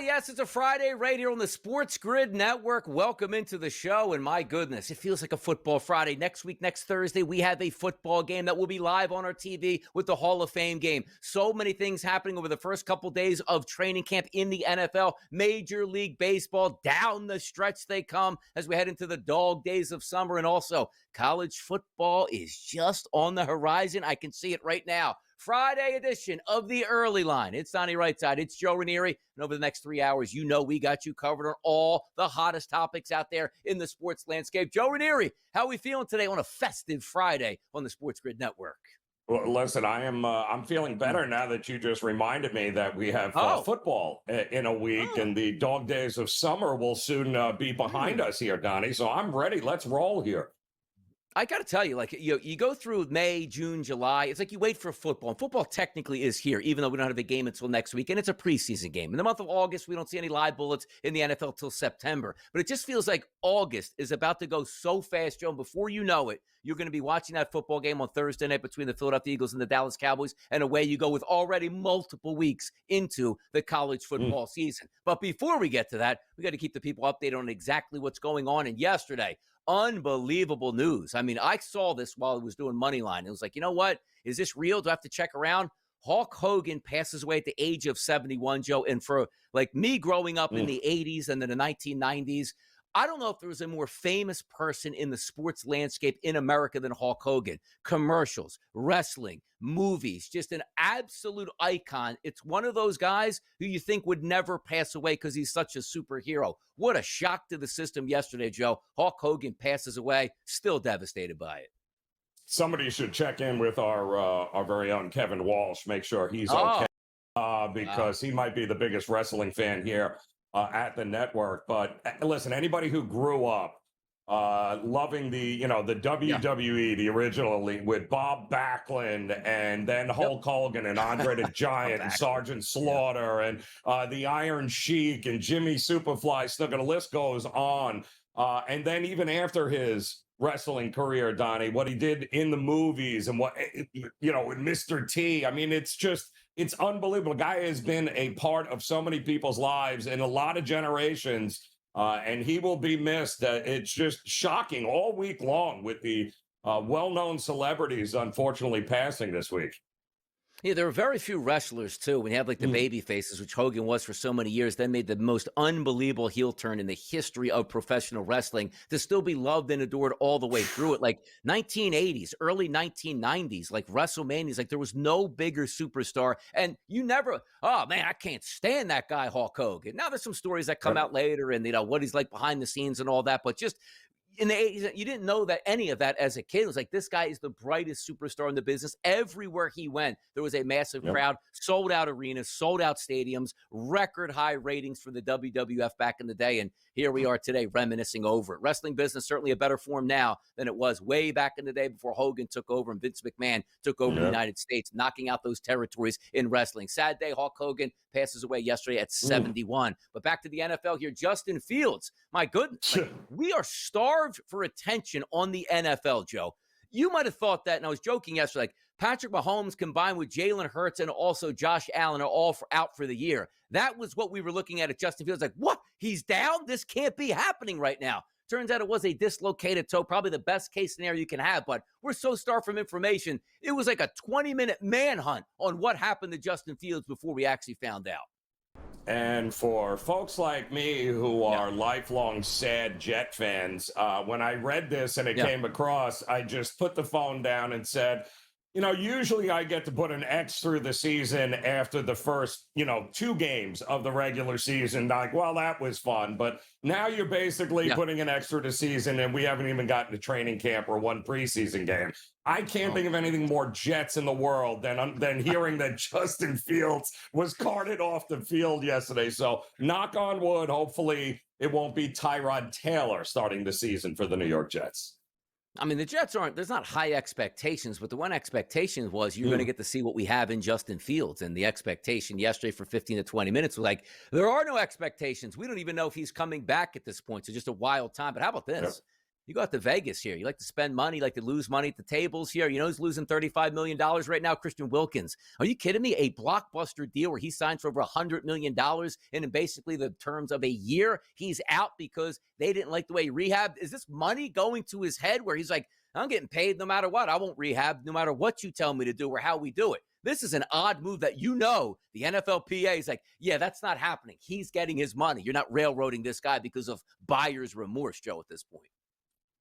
Yes, it's a Friday right here on the SportsGrid Network. Welcome into the show, and my goodness, it feels like a football Friday. Next week, next Thursday, we have a football game that will be live on our TV with the Hall of Fame game. So many things happening over the first couple days of training camp in the NFL. Major League Baseball, down the stretch they come as we head into the dog days of summer, and also college football is just on the horizon. I can see it right now. Friday edition of the Early Line. It's Donnie Rightside. It's Joe Raineri. And over the next 3 hours, you know we got you covered on all the hottest topics out there in the sports landscape. Joe Raineri, how are we feeling today on a festive Friday on the SportsGrid Network? Well, listen, I'm feeling better now that you just reminded me that we have football in a week, and the dog days of summer will soon be behind us here, Donnie. So I'm ready. Let's roll here. I got to tell you, like, you go through May, June, July. It's like you wait for football. And football technically is here, even though we don't have a game until next week. And it's a preseason game. In the month of August, we don't see any live bullets in the NFL till September. But it just feels like August is about to go so fast, Joe. And before you know it, you're going to be watching that football game on Thursday night between the Philadelphia Eagles and the Dallas Cowboys. And away you go with already multiple weeks into the college football season. But before we get to that, we got to keep the people updated on exactly what's going on. And yesterday, unbelievable news. I mean, I saw this while I was doing Moneyline. It was like, you know what? Is this real? Do I have to check around? Hulk Hogan passes away at the age of 71, Joe. And for like me growing up in the 80s and then the 1990s, I don't know if there was a more famous person in the sports landscape in America than Hulk Hogan. Commercials, wrestling, movies, just an absolute icon. It's one of those guys who you think would never pass away because he's such a superhero. What a shock to the system yesterday, Joe. Hulk Hogan passes away, still devastated by it. Somebody should check in with our very own Kevin Walsh, make sure he's okay, because he might be the biggest wrestling fan here at the network. But listen, anybody who grew up loving the WWE, the original Elite with Bob Backlund and then Hulk Hogan and Andre the Giant and Sergeant Slaughter and the Iron Sheik and Jimmy Superfly Snuka, the list goes on. And then even after his wrestling career, Donnie, what he did in the movies and what, with Mr. T. I mean, it's unbelievable. The guy has been a part of so many people's lives in a lot of generations, and he will be missed. It's just shocking all week long with the well-known celebrities, unfortunately, passing this week. Yeah, there are very few wrestlers, too. When you have, like, the baby faces, which Hogan was for so many years, then made the most unbelievable heel turn in the history of professional wrestling to still be loved and adored all the way through it. Like, 1980s, early 1990s, like, WrestleManias, like, there was no bigger superstar. And you never, oh, man, I can't stand that guy, Hulk Hogan. Now, there's some stories that come out later and, what he's like behind the scenes and all that. But just in the 80s, you didn't know that any of that as a kid. It was like, this guy is the brightest superstar in the business. Everywhere he went, there was a massive crowd, sold out arenas, sold out stadiums, record high ratings for the WWF back in the day. And here we are today reminiscing over it. Wrestling business certainly a better form now than it was way back in the day before Hogan took over and Vince McMahon took over the United States, knocking out those territories in wrestling. Sad day, Hulk Hogan passes away yesterday at 71. But back to the NFL here, Justin Fields. My goodness, we are starved for attention on the NFL, Joe. You might have thought that, and I was joking yesterday, like Patrick Mahomes combined with Jalen Hurts and also Josh Allen are all out for the year. That was what we were looking at Justin Fields. Like, what? He's down? This can't be happening right now. Turns out it was a dislocated toe, probably the best case scenario you can have, but we're so starved from information. It was like a 20-minute manhunt on what happened to Justin Fields before we actually found out. And for folks like me who are lifelong sad Jet fans, when I read this and it came across, I just put the phone down and said, usually I get to put an X through the season after the first, 2 games of the regular season. Like, well, that was fun. But now you're basically putting an X through the season, and we haven't even gotten to training camp or one preseason game. I can't think of anything more Jets in the world than hearing that Justin Fields was carted off the field yesterday. So knock on wood, hopefully it won't be Tyrod Taylor starting the season for the New York Jets. I mean, the Jets there's not high expectations, but the one expectation was you're going to get to see what we have in Justin Fields. And the expectation yesterday for 15 to 20 minutes was like, there are no expectations. We don't even know if he's coming back at this point. So just a wild time. But how about this? You go out to Vegas here. You like to spend money, you like to lose money at the tables here. You know who's losing $35 million right now? Christian Wilkins. Are you kidding me? A blockbuster deal where he signs for over $100 million and in basically the terms of a year, he's out because they didn't like the way he rehabbed. Is this money going to his head where he's like, I'm getting paid no matter what. I won't rehab no matter what you tell me to do or how we do it. This is an odd move that the NFLPA is like, yeah, that's not happening. He's getting his money. You're not railroading this guy because of buyer's remorse, Joe, at this point.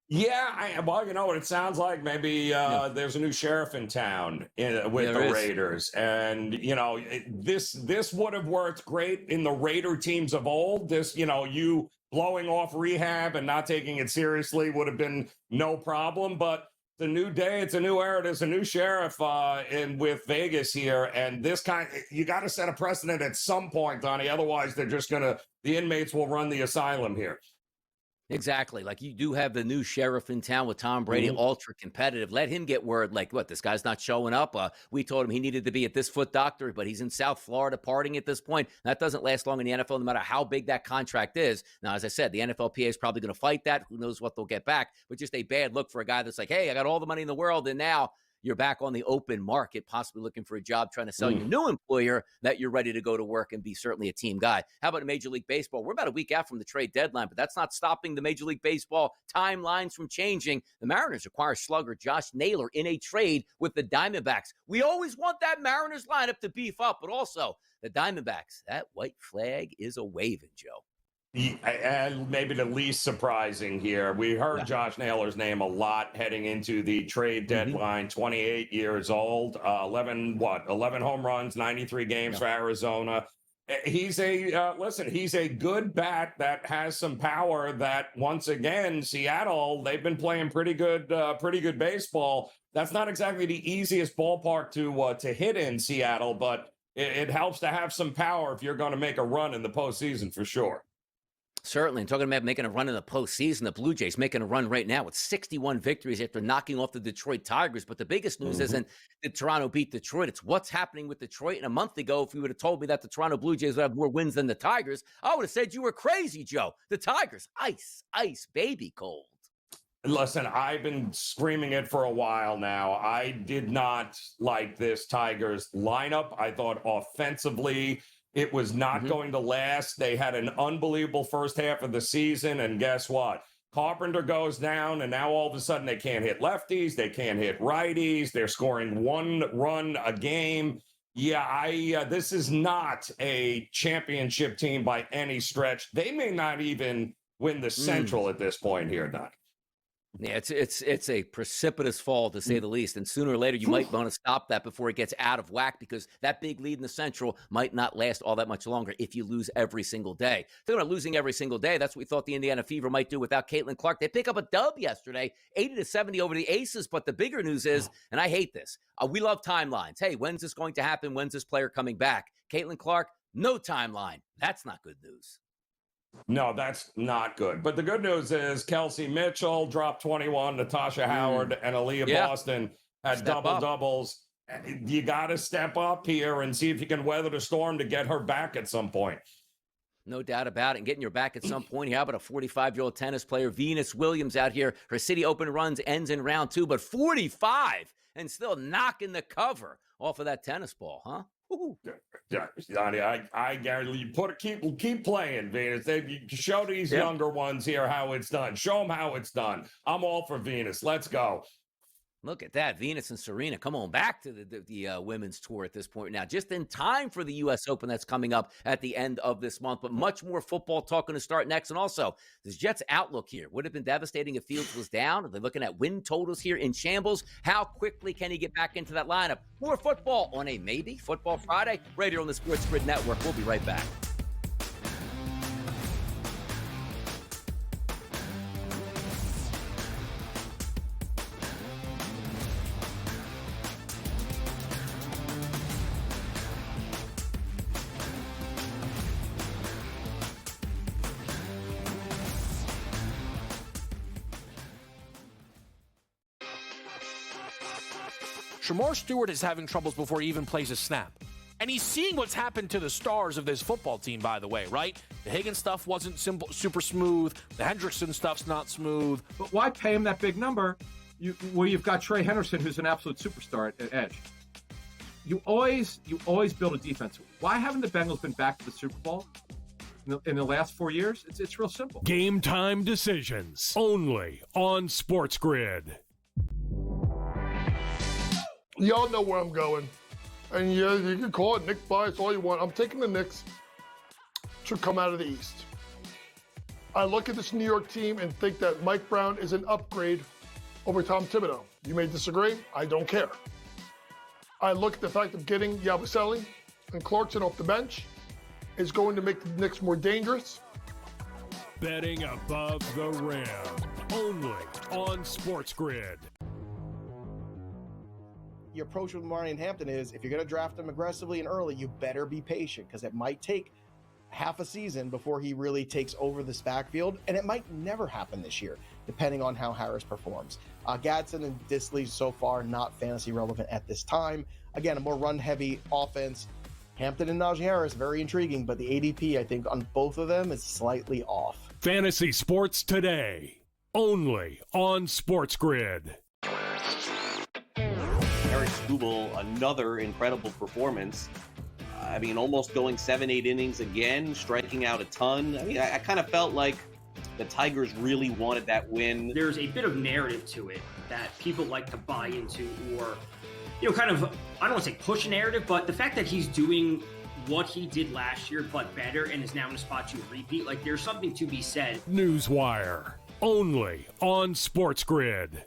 Yeah, well, you know what it sounds like? Maybe there's a new sheriff in town with the Raiders. And, you know, this would have worked great in the Raider teams of old. This, you know, you blowing off rehab and not taking it seriously would have been no problem. But it's a new day. It's a new era. There's a new sheriff with Vegas here. And you got to set a precedent at some point, Donnie. Otherwise, the inmates will run the asylum here. Exactly. Like you do have the new sheriff in town with Tom Brady, ultra competitive. Let him get word like, what, this guy's not showing up. We told him he needed to be at this foot doctor, but he's in South Florida partying at this point. That doesn't last long in the NFL, no matter how big that contract is. Now, as I said, the NFLPA is probably going to fight that. Who knows what they'll get back, but just a bad look for a guy that's like, hey, I got all the money in the world. And now you're back on the open market, possibly looking for a job, trying to sell your new employer that you're ready to go to work and be certainly a team guy. How about Major League Baseball? We're about a week out from the trade deadline, but that's not stopping the Major League Baseball timelines from changing. The Mariners acquire slugger Josh Naylor in a trade with the Diamondbacks. We always want that Mariners lineup to beef up, but also the Diamondbacks, that white flag is a waving, Joe. And maybe the least surprising here, we heard Josh Naylor's name a lot heading into the trade deadline. 28 years old, 11 home runs, 93 games for Arizona. He's he's a good bat that has some power. That once again, Seattle, they've been playing pretty good baseball. That's not exactly the easiest ballpark to hit in Seattle, but it helps to have some power if you're going to make a run in the postseason for sure. Certainly. And talking about making a run in the postseason, the Blue Jays making a run right now with 61 victories after knocking off the Detroit Tigers. But the biggest news isn't did Toronto beat Detroit. It's what's happening with Detroit. And a month ago, if you would have told me that the Toronto Blue Jays would have more wins than the Tigers, I would have said you were crazy, Joe. The Tigers, ice, baby cold. Listen, I've been screaming it for a while now. I did not like this Tigers lineup. I thought offensively, it was not going to last. They had an unbelievable first half of the season, and guess what? Carpenter goes down, and now all of a sudden they can't hit lefties, they can't hit righties, they're scoring one run a game. Yeah, this is not a championship team by any stretch. They may not even win the Central at this point here, Doc. Yeah, it's a precipitous fall, to say the least. And sooner or later, you might want to stop that before it gets out of whack, because that big lead in the Central might not last all that much longer if you lose every single day. Talking about losing every single day, that's what we thought the Indiana Fever might do without Caitlin Clark. They pick up a dub yesterday, 80-70 over the Aces. But the bigger news is, and I hate this, we love timelines. Hey, when's this going to happen? When's this player coming back? Caitlin Clark, no timeline. That's not good news. No, that's not good. But the good news is Kelsey Mitchell dropped 21, Natasha Howard and Aaliyah Boston had double-doubles. You got to step up here and see if you can weather the storm to get her back at some point. No doubt about it. And getting your back at some point. How about a 45-year-old tennis player, Venus Williams, out here? Her City Open runs ends in round 2, but 45 and still knocking the cover off of that tennis ball, huh? Donnie, I guarantee you keep playing, Venus. You show these younger ones here how it's done. Show them how it's done. I'm all for Venus. Let's go. Look at that. Venus and Serena, come on back to the women's tour at this point now, just in time for the U.S. Open that's coming up at the end of this month. But much more football talk going to start next. And also, this Jets outlook here would have been devastating if Fields was down. Are they looking at win totals here in shambles? How quickly can he get back into that lineup? More football on a maybe Football Friday right here on the SportsGrid Network. We'll be right back. Shamar Stewart is having troubles before he even plays a snap. And he's seeing what's happened to the stars of this football team, by the way, right? The Higgins stuff wasn't super smooth. The Hendrickson stuff's not smooth. But why pay him that big number where you've got Trey Henderson, who's an absolute superstar at edge? You always build a defense. Why haven't the Bengals been back to the Super Bowl in the last 4 years? It's real simple. Game time decisions only on SportsGrid. Y'all know where I'm going. And yeah, you can call it Nick bias all you want. I'm taking the Knicks to come out of the East. I look at this New York team and think that Mike Brown is an upgrade over Tom Thibodeau. You may disagree. I don't care. I look at the fact of getting Yabusele and Clarkson off the bench is going to make the Knicks more dangerous. Betting above the rim only on SportsGrid. Your approach with Marion Hampton is if you're going to draft him aggressively and early, you better be patient because it might take half a season before he really takes over this backfield, and it might never happen this year, depending on how Harris performs. Gadsden and Disley so far not fantasy relevant at this time. Again, a more run-heavy offense. Hampton and Najee Harris, very intriguing, but the ADP, I think, on both of them is slightly off. Fantasy sports today, only on SportsGrid. Eric Skubal, another incredible performance. I mean, almost going 7-8 innings again, striking out a ton. I mean, I kind of felt like the Tigers really wanted that win. There's a bit of narrative to it that people like to buy into, or, kind of, I don't want to say push a narrative, but the fact that he's doing what he did last year, but better, and is now in a spot to repeat, like, there's something to be said. Newswire, only on SportsGrid.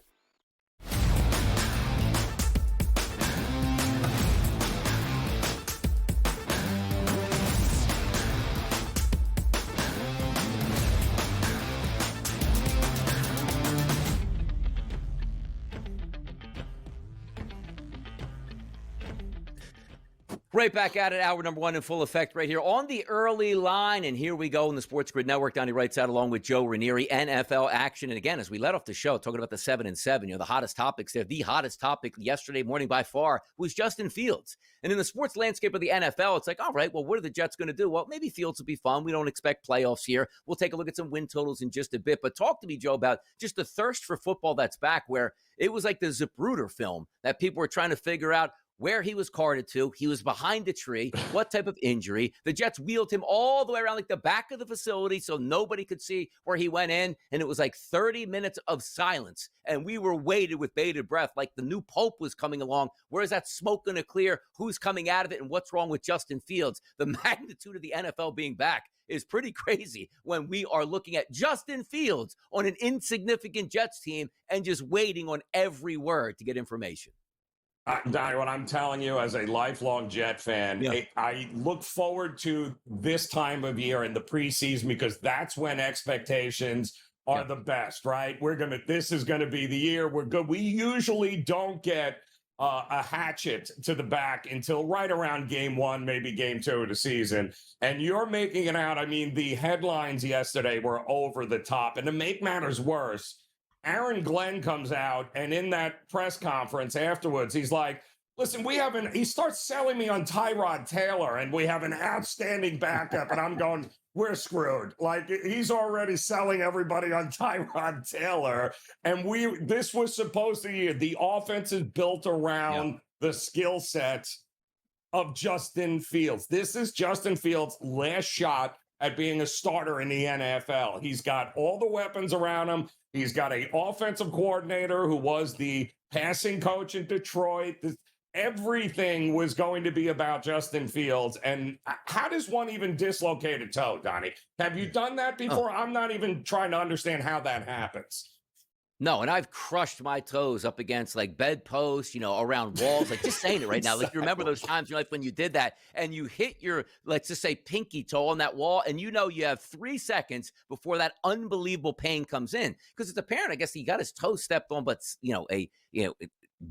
Right back at it, hour number one in full effect right here on the early line. And here we go in the SportsGrid Network. Donnie Rightside along with Joe Raineri, NFL action. And again, as we let off the show, talking about the 7-7, the hottest topics there. The hottest topic yesterday morning by far was Justin Fields. And in the sports landscape of the NFL, it's like, all right, well, what are the Jets going to do? Well, maybe Fields will be fun. We don't expect playoffs here. We'll take a look at some win totals in just a bit. But talk to me, Joe, about just the thirst for football that's back, where it was like the Zapruder film that people were trying to figure out where he was carted to. He was behind a tree. What type of injury? The Jets wheeled him all the way around like the back of the facility so nobody could see where he went in. And it was like 30 minutes of silence. And we were waited with bated breath like the new pope was coming along. Where is that smoke going to clear? Who's coming out of it? And what's wrong with Justin Fields? The magnitude of the NFL being back is pretty crazy when we are looking at Justin Fields on an insignificant Jets team and just waiting on every word to get information. Donnie, what I'm telling you as a lifelong Jet fan, I look forward to this time of year in the preseason because that's when expectations are the best, right? This is going to be the year we're good. We usually don't get a hatchet to the back until right around game one, maybe game two of the season. And you're making it out. I mean, the headlines yesterday were over the top. And to make matters worse, Aaron Glenn comes out, and in that press conference afterwards, he's like, listen, he starts selling me on Tyrod Taylor, and we have an outstanding backup, and I'm going, we're screwed. Like, he's already selling everybody on Tyrod Taylor, and this was supposed to be, the offense is built around the skill set of Justin Fields. This is Justin Fields' last shot at being a starter in the NFL. He's got all the weapons around him. He's got an offensive coordinator who was the passing coach in Detroit. Everything was going to be about Justin Fields. And how does one even dislocate a toe, Donnie? Have you done that before? I'm not even trying to understand how that happens. No, and I've crushed my toes up against like bedposts, around walls, like just saying it right now. Like you remember those times in your life when you did that and you hit your, let's just say pinky toe on that wall and you have 3 seconds before that unbelievable pain comes in. Because it's apparent, I guess he got his toe stepped on, but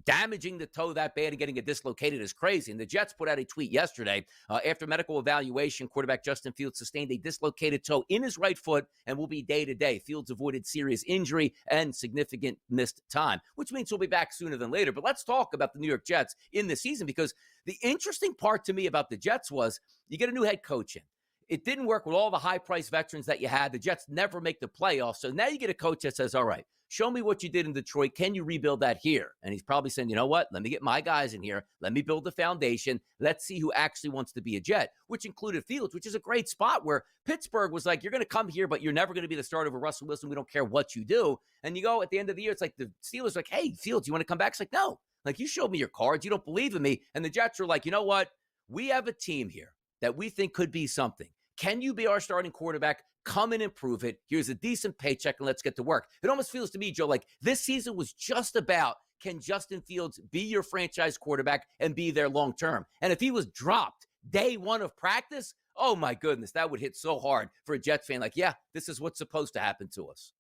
damaging the toe that bad and getting it dislocated is crazy. And the Jets put out a tweet yesterday. After medical evaluation, quarterback Justin Fields sustained a dislocated toe in his right foot and will be day-to-day. Fields avoided serious injury and significant missed time, which means he'll be back sooner than later. But let's talk about the New York Jets in this season, because the interesting part to me about the Jets was you get a new head coach in. It didn't work with all the high-priced veterans that you had. The Jets never make the playoffs. So now you get a coach that says, all right, show me what you did in Detroit. Can you rebuild that here? And he's probably saying, you know what? Let me get my guys in here. Let me build the foundation. Let's see who actually wants to be a Jet, which included Fields, which is a great spot where Pittsburgh was like, you're going to come here, but you're never going to be the starter over Russell Wilson. We don't care what you do. And you go at the end of the year, it's like the Steelers are like, hey, Fields, you want to come back? It's like, no. Like, you showed me your cards. You don't believe in me. And the Jets are like, you know what? We have a team here that we think could be something. Can you be our starting quarterback? Come in and prove it. Here's a decent paycheck, and let's get to work. It almost feels to me, Joe, like this season was just about, can Justin Fields be your franchise quarterback and be there long term? And if he was dropped day one of practice, oh my goodness, that would hit so hard for a Jets fan. Like, yeah, this is what's supposed to happen to us.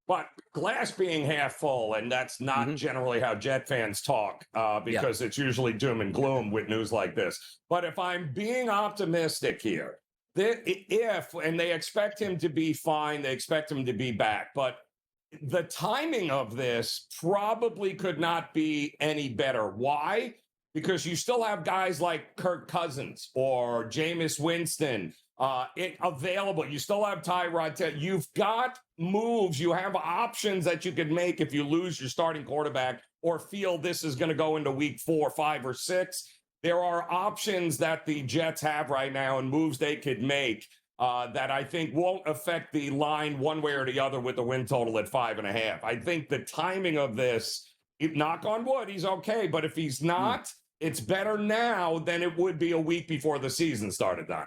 But glass being half full, and that's not generally how Jet fans talk, because it's usually doom and gloom with news like this. But if I'm being optimistic here, and they expect him to be fine, they expect him to be back, but the timing of this probably could not be any better. Why? Because you still have guys like Kirk Cousins or Jameis Winston available. You still have Tyrod Taylor. You've got moves. You have options that you could make if you lose your starting quarterback or feel this is going to go into week 4, 5, or 6. There are options that the Jets have right now and moves they could make that I think won't affect the line one way or the other with the win total at 5.5. I think the timing of this, knock on wood, he's okay. But if he's not, it's better now than it would be a week before the season started, Don.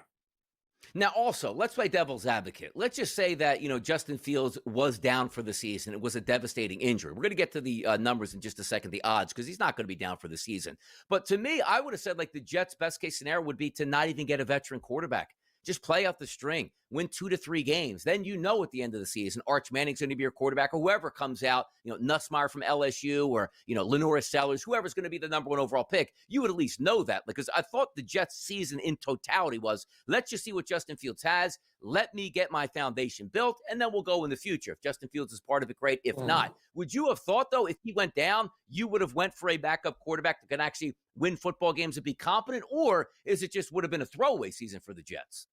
Now, also, let's play devil's advocate. Let's just say that, Justin Fields was down for the season. It was a devastating injury. We're going to get to the numbers in just a second, the odds, because he's not going to be down for the season. But to me, I would have said, like, the Jets' best-case scenario would be to not even get a veteran quarterback. Just play out the string, win 2 to 3 games. Then at the end of the season, Arch Manning's going to be your quarterback, or whoever comes out, Nussmeier from LSU, or, Lenora Sellers, whoever's going to be the number 1 overall pick. You would at least know that, because I thought the Jets' season in totality was, let's just see what Justin Fields has. Let me get my foundation built, and then we'll go in the future. If Justin Fields is part of it, great. If not, would you have thought, though, if he went down, you would have went for a backup quarterback that can actually win football games and be competent? Or is it just would have been a throwaway season for the Jets?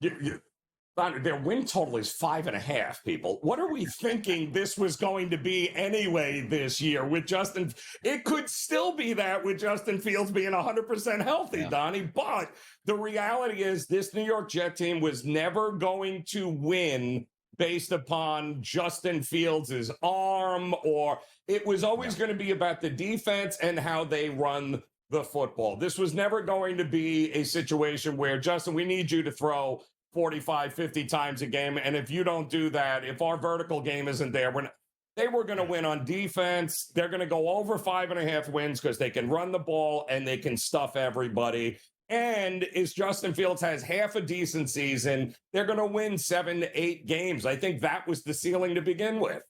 Their win total is 5.5, people. What are we thinking this was going to be anyway this year with Justin? It could still be that with Justin Fields being 100% healthy, Donnie. But the reality is this New York Jet team was never going to win based upon Justin Fields' arm, or it was always going to be about the defense and how they run the football. This was never going to be a situation where, Justin, we need you to throw 45, 50 times a game. And if you don't do that, if our vertical game isn't there, they were going to win on defense. They're going to go over 5.5 wins because they can run the ball and they can stuff everybody. And as Justin Fields has half a decent season, they're going to win 7 to 8 games. I think that was the ceiling to begin with.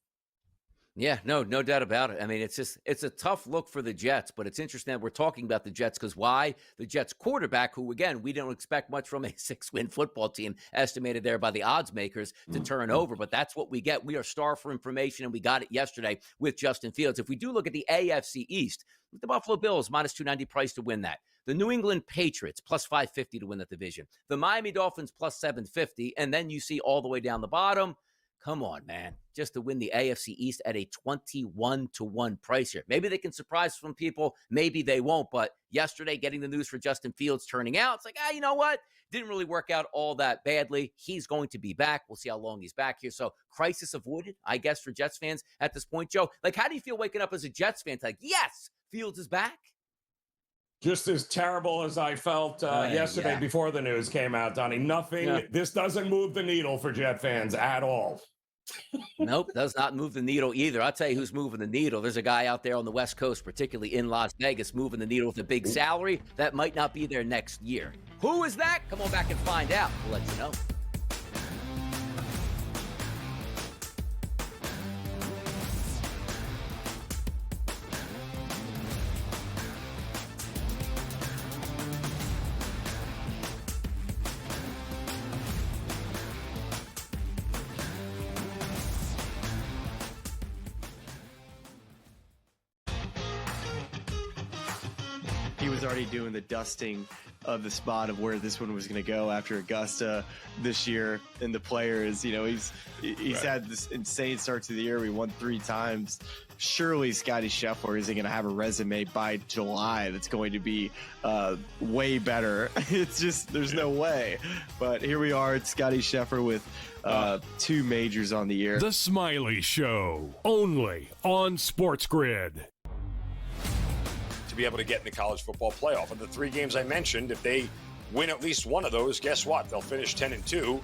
Yeah, no doubt about it. I mean, it's a tough look for the Jets, but it's interesting that we're talking about the Jets because why? The Jets quarterback, who, again, we don't expect much from a 6-win football team, estimated there by the odds makers to turn over, but that's what we get. We are starved for information, and we got it yesterday with Justin Fields. If we do look at the AFC East, the Buffalo Bills, minus 290 price to win that. The New England Patriots, plus 550 to win that division. The Miami Dolphins, plus 750, and then you see all the way down the bottom, come on, man. Just to win the AFC East at a 21-1 price here. Maybe they can surprise some people. Maybe they won't. But yesterday, getting the news for Justin Fields turning out, it's like, you know what? Didn't really work out all that badly. He's going to be back. We'll see how long he's back here. So crisis avoided, I guess, for Jets fans at this point. Joe, like, how do you feel waking up as a Jets fan? It's like, yes, Fields is back. Just as terrible as I felt yesterday before the news came out, Donnie. Nothing. This doesn't move the needle for Jet fans at all. Nope, does not move the needle either. I'll tell you who's moving the needle. There's a guy out there on the West Coast, particularly in Las Vegas, moving the needle with a big salary that might not be there next year. Who is that? Come on back and find out. We'll let you know. he was already doing the dusting of the spot of where this one was going to go after Augusta this year. And the players, he's had this insane start to the year. We won 3 times. Surely Scotty Scheffler isn't going to have a resume by July that's going to be way better. It's just, there's no way. But here we are. It's Scotty Scheffler with 2 majors on the year. The Smiley Show, only on SportsGrid. To be able to get in the college football playoff. And the 3 games I mentioned, if they win at least one of those, guess what? They'll finish 10-2,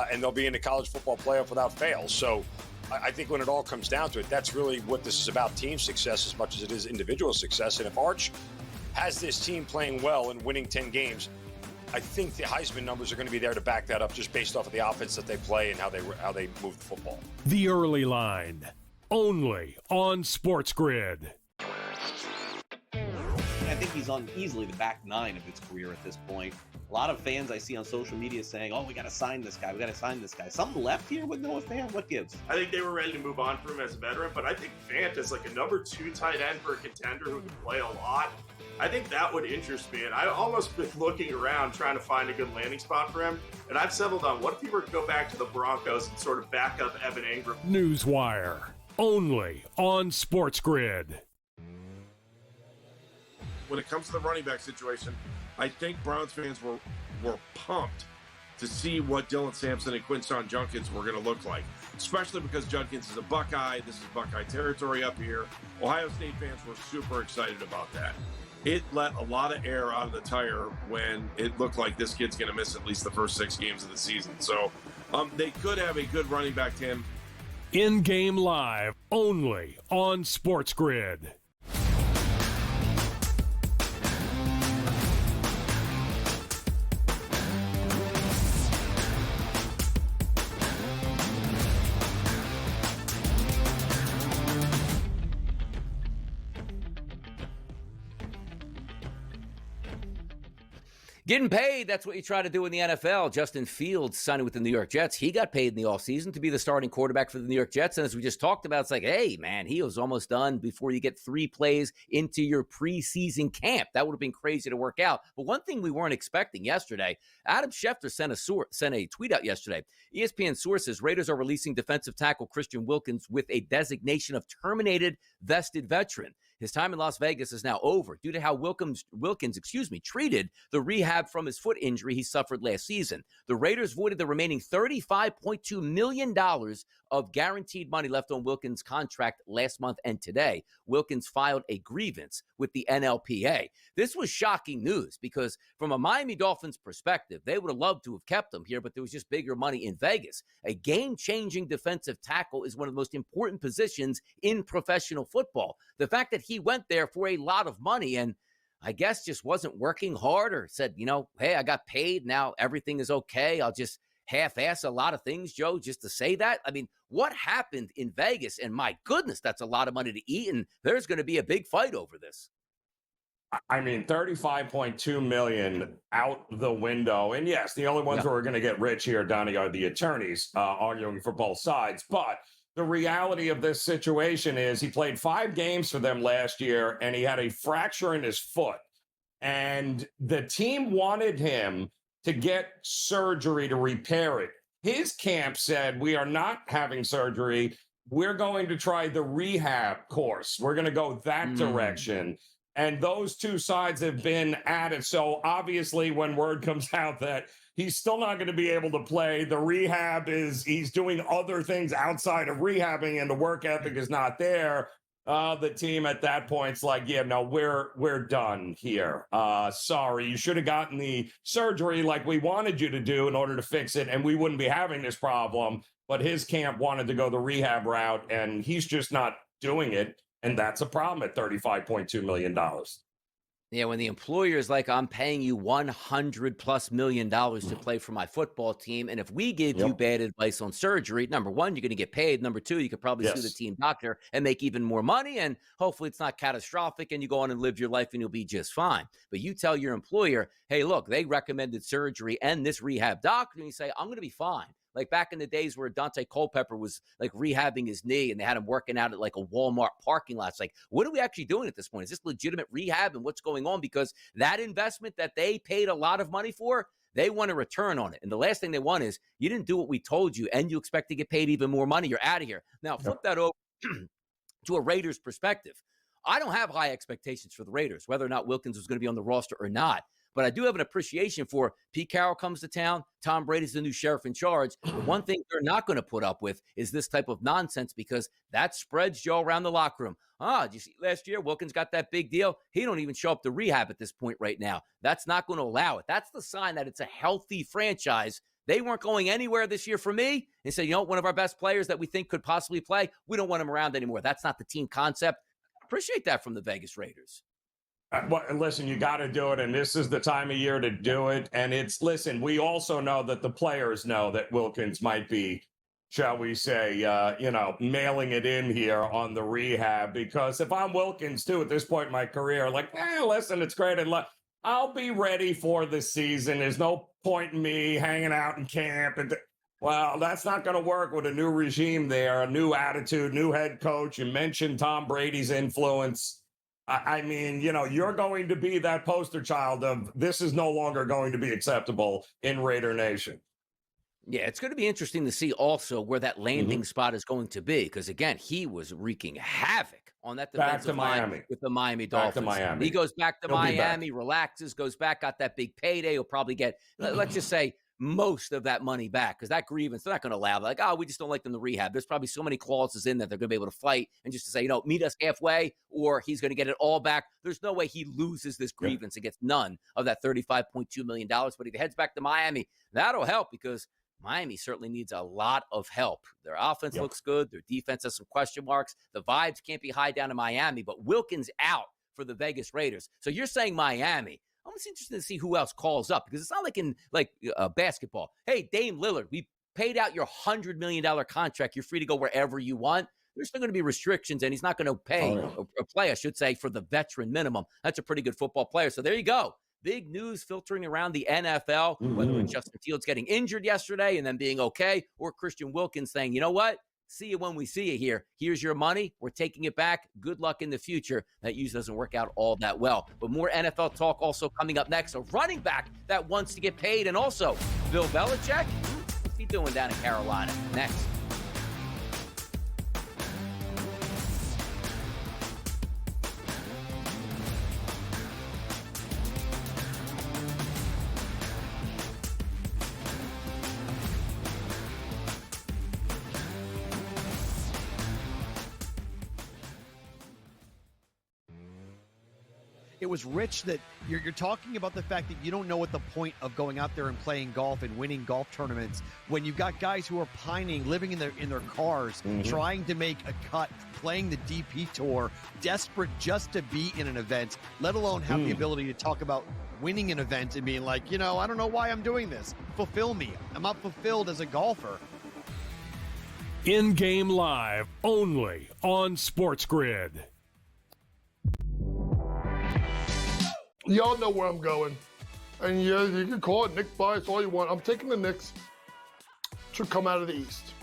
and they'll be in the college football playoff without fail. So I think when it all comes down to it, that's really what this is about, team success as much as it is individual success. And if Arch has this team playing well and winning 10 games, I think the Heisman numbers are going to be there to back that up just based off of the offense that they play and how they move the football. The Early Line, only on SportsGrid. I think he's on easily the back 9 of his career at this point. A lot of fans I see on social media saying, oh, we got to sign this guy. We got to sign this guy. Something left here with Noah Fant? What gives? I think they were ready to move on from him as a veteran, but I think Fant is like a number 2 tight end for a contender who can play a lot. I think that would interest me, and I've almost been looking around trying to find a good landing spot for him, and I've settled on what if he were to go back to the Broncos and sort of back up Evan Ingram. Newswire, only on SportsGrid. When it comes to the running back situation, I think Browns fans were pumped to see what Dylan Sampson and Quinshon Judkins were going to look like, especially because Judkins is a Buckeye. This is Buckeye territory up here. Ohio State fans were super excited about that. It let a lot of air out of the tire when it looked like this kid's going to miss at least the first 6 games of the season. So they could have a good running back, Tim. In-game live, only on SportsGrid. Getting paid, that's what you try to do in the NFL. Justin Fields signing with the New York Jets. He got paid in the offseason to be the starting quarterback for the New York Jets. And as we just talked about, it's like, hey, man, he was almost done before you get 3 plays into your preseason camp. That would have been crazy to work out. But one thing we weren't expecting yesterday, Adam Schefter sent a tweet out yesterday. ESPN sources, Raiders are releasing defensive tackle Christian Wilkins with a designation of terminated vested veteran. His time in Las Vegas is now over due to how Wilkins treated the rehab from his foot injury he suffered last season. The Raiders voided the remaining $35.2 million of guaranteed money left on Wilkins' contract last month and today. Wilkins filed a grievance with the NLPA. This was shocking news because from a Miami Dolphins perspective, they would have loved to have kept him here, but there was just bigger money in Vegas. A game-changing defensive tackle is one of the most important positions in professional football. The fact that he went there for a lot of money and I guess just wasn't working hard or said, hey, I got paid. Now everything is okay. I'll just half-ass a lot of things, Joe, just to say that. I mean, what happened in Vegas? And my goodness, that's a lot of money to eat. And there's going to be a big fight over this. I mean, $35.2 million out the window. And yes, the only ones who are going to get rich here, Donnie, are the attorneys arguing for both sides. But the reality of this situation is he played 5 games for them last year, and he had a fracture in his foot. And the team wanted him to get surgery to repair it. His camp said, we are not having surgery. We're going to try the rehab course. We're going to go that direction. And those two sides have been at it. So obviously when word comes out that he's still not going to be able to play, the rehab he's doing other things outside of rehabbing and the work ethic is not there. The team at that point's like, yeah, no, we're done here. Sorry, you should have gotten the surgery like we wanted you to do in order to fix it, and we wouldn't be having this problem. But his camp wanted to go the rehab route, and he's just not doing it. And that's a problem at $35.2 million. Yeah, when the employer is like, I'm paying you $100+ million to play for my football team, and if we give you bad advice on surgery, number one, you're going to get paid. Number two, you could probably sue the team doctor and make even more money, and hopefully it's not catastrophic, and you go on and live your life, and you'll be just fine. But you tell your employer, hey, look, they recommended surgery and this rehab doctor, and you say, I'm going to be fine. Like back in the days where Dante Culpepper was like rehabbing his knee and they had him working out at like a Walmart parking lot. It's like, what are we actually doing at this point? Is this legitimate rehab and what's going on? Because that investment that they paid a lot of money for, they want a return on it. And the last thing they want is you didn't do what we told you and you expect to get paid even more money. You're out of here. Now, flip that over to a Raiders perspective. I don't have high expectations for the Raiders, whether or not Wilkins was going to be on the roster or not. But I do have an appreciation for Pete Carroll comes to town. Tom Brady's the new sheriff in charge. The one thing they're not going to put up with is this type of nonsense because that spreads Joe around the locker room. Did you see last year Wilkins got that big deal? He don't even show up to rehab at this point right now. That's not going to allow it. That's the sign that it's a healthy franchise. They weren't going anywhere this year for me and said, you know, one of our best players that we think could possibly play, we don't want him around anymore. That's not the team concept. Appreciate that from the Vegas Raiders. Well, listen, you got to do it, and this is the time of year to do it. And listen, we also know that the players know that Wilkins might be, shall we say, mailing it in here on the rehab. Because if I'm Wilkins, too, at this point in my career, like, listen, it's great. And I'll be ready for the season. There's no point in me hanging out in camp. Well, that's not going to work with a new regime there, a new attitude, new head coach. You mentioned Tom Brady's influence. I mean, you're going to be that poster child of this is no longer going to be acceptable in Raider Nation. Yeah, it's going to be interesting to see also where that landing spot is going to be. Because, again, he was wreaking havoc on that defensive line with the Miami Dolphins. Back to Miami. He goes back to Miami, relaxes, goes back, got that big payday. He'll probably get, let's just say, most of that money back because that grievance, they're not going to allow that. Like, we just don't like them to rehab. There's probably so many clauses in that they're going to be able to fight and just to say, meet us halfway or he's going to get it all back. There's no way he loses this grievance and gets none of that $35.2 million. But if he heads back to Miami, that'll help because Miami certainly needs a lot of help. Their offense looks good. Their defense has some question marks. The vibes can't be high down in Miami, but Wilkins out for the Vegas Raiders. So you're saying Miami. I'm just interested to see who else calls up because it's not like in basketball. Hey, Dame Lillard, we paid out your $100 million contract. You're free to go wherever you want. There's still going to be restrictions, and he's not going to pay or play, I should say, for the veteran minimum. That's a pretty good football player. So there you go. Big news filtering around the NFL, whether it's Justin Fields getting injured yesterday and then being okay, or Christian Wilkins saying, you know what? See you when we see you here. Here's your money. We're taking it back. Good luck in the future. That usually doesn't work out all that well. But more NFL talk also coming up next. A running back that wants to get paid. And also, Bill Belichick, what's he doing down in Carolina? Next. It was rich that you're talking about the fact that you don't know what the point of going out there and playing golf and winning golf tournaments when you've got guys who are pining, living in their cars, trying to make a cut, playing the DP tour, desperate just to be in an event, let alone have the ability to talk about winning an event and being like, I don't know why I'm doing this. Fulfill me. I'm not fulfilled as a golfer. In-game live only on SportsGrid. Y'all know where I'm going. And yeah, you can call it Nick bias all you want. I'm taking the Knicks to come out of the East.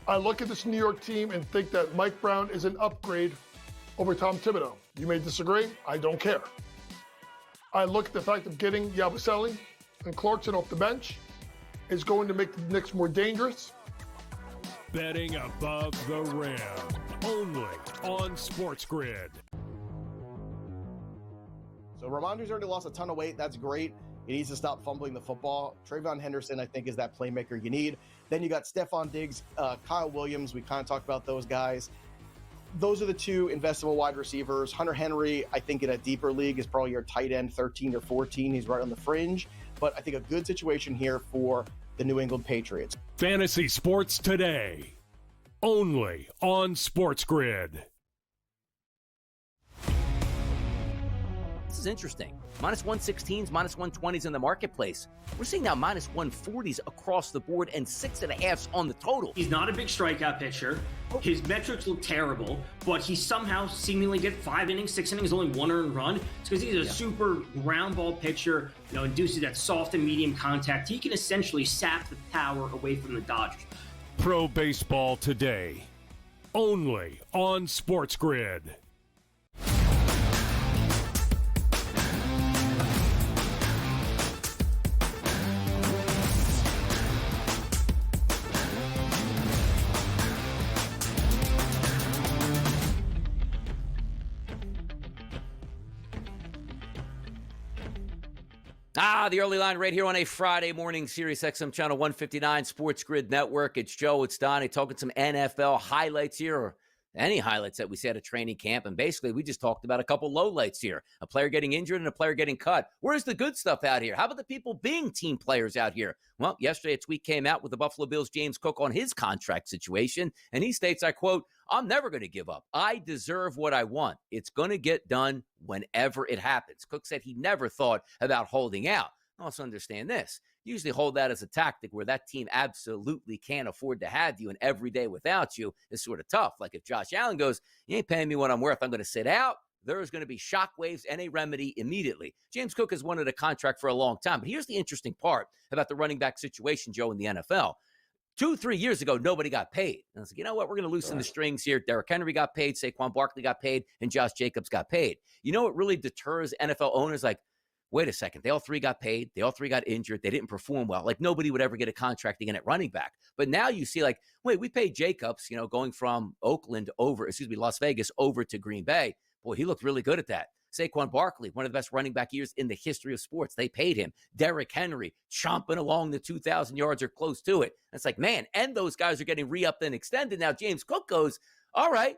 I look at this New York team and think that Mike Brown is an upgrade over Tom Thibodeau. You may disagree. I don't care. I look at the fact of getting Yabusele and Clarkson off the bench is going to make the Knicks more dangerous. Betting above the rim. Only on SportsGrid. So Ramondu's already lost a ton of weight. That's great. He needs to stop fumbling the football. Trayvon Henderson, I think, is that playmaker you need. Then you got Stephon Diggs, Kyle Williams. We kind of talked about those guys. Those are the two investable wide receivers. Hunter Henry, I think in a deeper league, is probably your tight end 13 or 14. He's right on the fringe. But I think a good situation here for the New England Patriots. Fantasy Sports Today. Only on SportsGrid. this is interesting. Minus 116s, minus 120s in the marketplace. We're seeing now minus 140s across the board and 6.5s on the total. He's not a big strikeout pitcher. His metrics look terrible, but he somehow seemingly get 5 innings, 6 innings, only 1 earned run. It's because he's a super ground ball pitcher, induces that soft and medium contact. He can essentially sap the power away from the Dodgers. Pro Baseball Today, only on SportsGrid. The early line right here on a Friday morning, Sirius XM Channel 159, Sports Grid Network. It's Joe, it's Donnie, talking some NFL highlights here, or any highlights that we see at a training camp. And basically, we just talked about a couple lowlights here. A player getting injured and a player getting cut. Where's the good stuff out here? How about the people being team players out here? Well, yesterday a tweet came out with the Buffalo Bills' James Cook on his contract situation. And he states, I quote, "I'm never going to give up. I deserve what I want. It's going to get done whenever it happens." Cook said he never thought about holding out. Also understand this. Usually hold that as a tactic where that team absolutely can't afford to have you, and every day without you is sort of tough. Like if Josh Allen goes, "You ain't paying me what I'm worth, I'm going to sit out," there's going to be shockwaves and a remedy immediately. James Cook has wanted a contract for a long time. But here's the interesting part about the running back situation, Joe, in the NFL. 2-3 years ago, nobody got paid. And I was like, you know what? We're going to loosen the strings here. Derrick Henry got paid, Saquon Barkley got paid, and Josh Jacobs got paid. You know what really deters NFL owners? Like, wait a second, they all three got paid. They all three got injured. They didn't perform well. Like nobody would ever get a contract again at running back. But now you see like, wait, we paid Jacobs, going from Las Vegas over to Green Bay. Boy, he looked really good at that. Saquon Barkley, one of the best running back years in the history of sports. They paid him. Derrick Henry, chomping along the 2,000 yards or close to it. It's like, man, and those guys are getting re-upped and extended. Now James Cook goes, all right,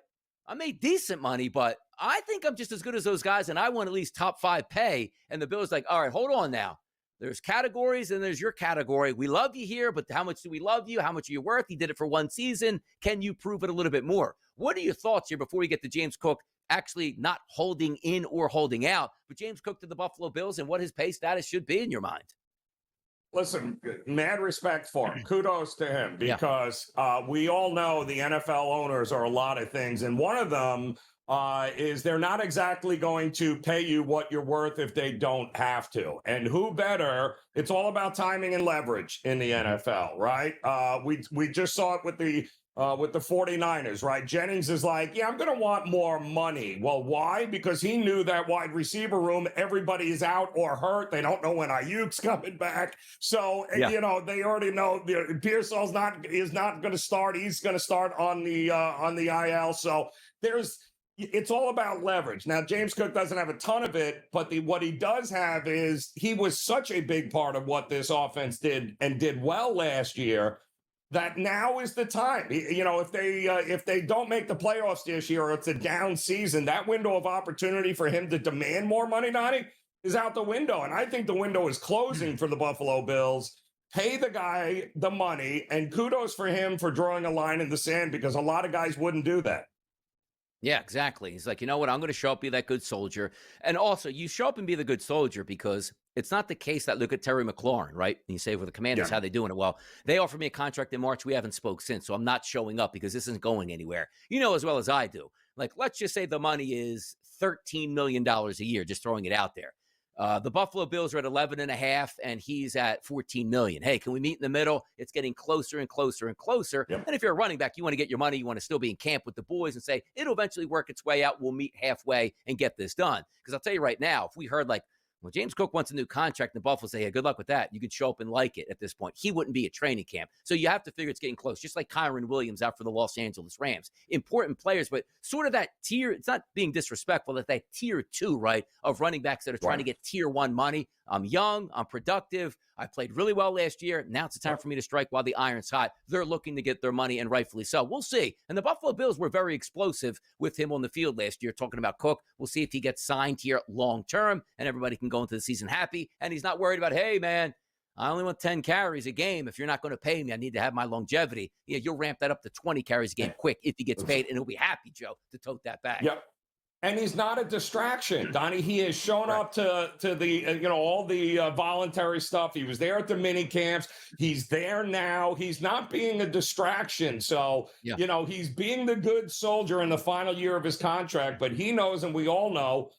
I made decent money, but I think I'm just as good as those guys, and I want at least top 5 pay. And the Bills like, all right, hold on now. There's categories, and there's your category. We love you here, but how much do we love you? How much are you worth? He did it for one season. Can you prove it a little bit more? What are your thoughts here before we get to James Cook actually not holding in or holding out, but James Cook to the Buffalo Bills and what his pay status should be in your mind? Listen, mad respect for him. Kudos to him because we all know the NFL owners are a lot of things. And one of them is they're not exactly going to pay you what you're worth if they don't have to. And who better? It's all about timing and leverage in the NFL, right? We just saw it with the 49ers, right? Jennings is like, yeah, I'm going to want more money. Well, why? Because he knew that wide receiver room, everybody is out or hurt. They don't know when Ayuk's coming back. So, they already know Pearsall's is not going to start. He's going to start on the IL. So it's all about leverage. Now, James Cook doesn't have a ton of it, but what he does have is he was such a big part of what this offense did and did well last year, that now is the time. If they don't make the playoffs this year or it's a down season, that window of opportunity for him to demand more money, Donnie, is out the window. And I think the window is closing for the Buffalo Bills. Pay the guy the money, and kudos for him for drawing a line in the sand because a lot of guys wouldn't do that. Yeah, exactly. He's like, you know what? I'm going to show up, be that good soldier. And also, you show up and be the good soldier because it's not the case that look at Terry McLaurin, right? And you say, well, the Commanders, how they doing it? Well, they offered me a contract in March. We haven't spoke since, so I'm not showing up because this isn't going anywhere. You know as well as I do. Like, let's just say the money is $13 million a year, just throwing it out there. The Buffalo Bills are at 11.5, and he's at 14 million. Hey, can we meet in the middle? It's getting closer and closer and closer. Yep. And if you're a running back, you want to get your money. You want to still be in camp with the boys and say, it'll eventually work its way out. We'll meet halfway and get this done. Because I'll tell you right now, if we heard like, well, James Cook wants a new contract, and the Buffalo say, hey, good luck with that. You can show up and like it at this point. He wouldn't be at training camp. So you have to figure it's getting close, just like Kyron Williams out for the Los Angeles Rams. Important players, but sort of that tier, it's not being disrespectful, that tier 2, right, of running backs that are trying to get tier 1 money. I'm young, I'm productive, I played really well last year. Now it's the time for me to strike while the iron's hot. They're looking to get their money, and rightfully so. We'll see. And the Buffalo Bills were very explosive with him on the field last year, talking about Cook. We'll see if he gets signed here long term, and everybody can go into the season happy. And he's not worried about, hey, man, I only want 10 carries a game. If you're not going to pay me, I need to have my longevity. Yeah, you'll ramp that up to 20 carries a game quick if he gets paid, and he'll be happy, Joe, to tote that back. Yep. And he's not a distraction, Donnie. He has shown up to the all the voluntary stuff. He was there at the mini camps. He's there now. He's not being a distraction. So he's being the good soldier in the final year of his contract. But he knows, and we all know,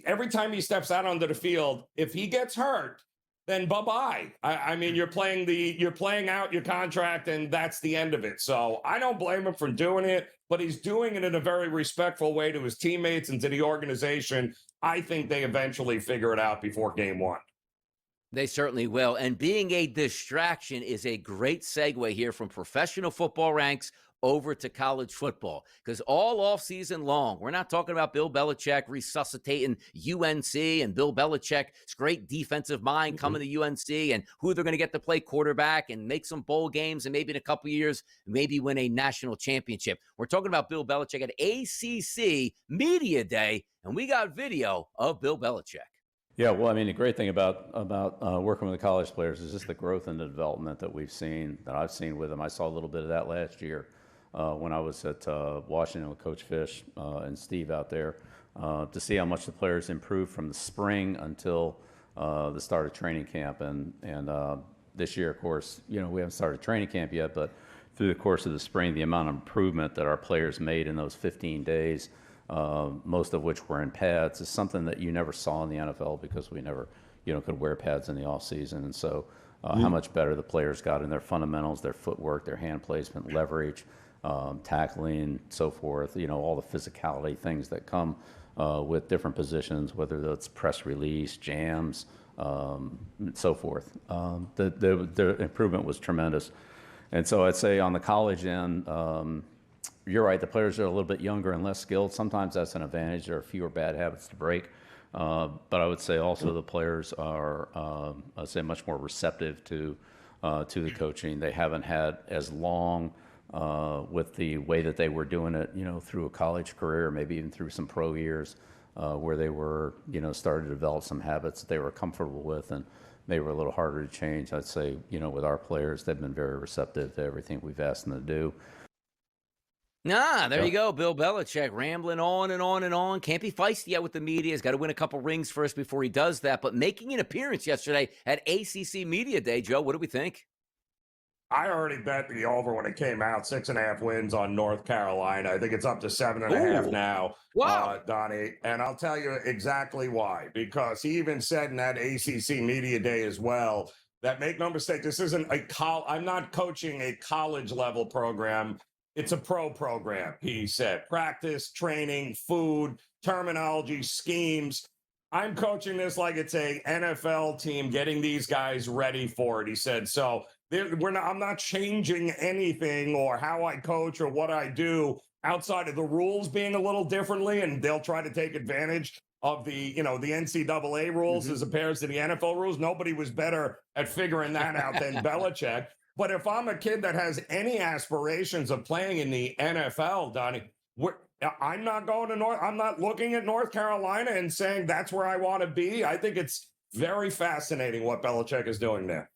every time he steps out onto the field, if he gets hurt, then bye-bye. I mean, you're playing out your contract, and that's the end of it. So I don't blame him for doing it, but he's doing it in a very respectful way to his teammates and to the organization. I think they eventually figure it out before game one. They certainly will. And being a distraction is a great segue here from professional football ranks over to college football, because all offseason long, we're not talking about Bill Belichick resuscitating UNC and Bill Belichick's great defensive mind coming to UNC and who they're going to get to play quarterback and make some bowl games and maybe in a couple of years, maybe win a national championship. We're talking about Bill Belichick at ACC Media Day, and we got video of Bill Belichick. Yeah, well, I mean, the great thing about working with the college players is just the growth and the development that I've seen with them. I saw a little bit of that last year. When I was at Washington with Coach Fish and Steve out there, to see how much the players improved from the spring until the start of training camp. And this year, of course, we haven't started training camp yet, but through the course of the spring, the amount of improvement that our players made in those 15 days, most of which were in pads, is something that you never saw in the NFL because we never, could wear pads in the off season. And so how much better the players got in their fundamentals, their footwork, their hand placement, leverage, tackling, so forth, all the physicality things that come with different positions, whether that's press release, jams, so forth. The improvement was tremendous. And so I'd say on the college end, you're right, the players are a little bit younger and less skilled. Sometimes that's an advantage. There are fewer bad habits to break. But I would say also the players are, I'd say, much more receptive to the coaching. They haven't had as long with the way that they were doing it, through a college career, maybe even through some pro years, where they were, started to develop some habits that they were comfortable with and maybe were a little harder to change. I'd say, with our players, they've been very receptive to everything we've asked them to do. There you go. Bill Belichick rambling on and on and on. Can't be feisty yet with the media. He's got to win a couple rings first before he does that. But making an appearance yesterday at ACC Media Day, Joe, what do we think? I already bet the over when it came out, 6.5 wins on North Carolina. I think it's up to 7.5 now, Donnie. And I'll tell you exactly why. Because he even said in that ACC Media Day as well that, make no mistake, this isn't I'm not coaching a college level program. It's a pro program, he said. Practice, training, food, terminology, schemes. I'm coaching this like it's a NFL team, getting these guys ready for it, he said. So I'm not changing anything or how I coach or what I do outside of the rules being a little differently, and they'll try to take advantage of the NCAA rules as opposed to the NFL rules. Nobody was better at figuring that out than Belichick. But if I'm a kid that has any aspirations of playing in the NFL, Donnie, I'm not going to I'm not looking at North Carolina and saying that's where I want to be. I think it's very fascinating what Belichick is doing there.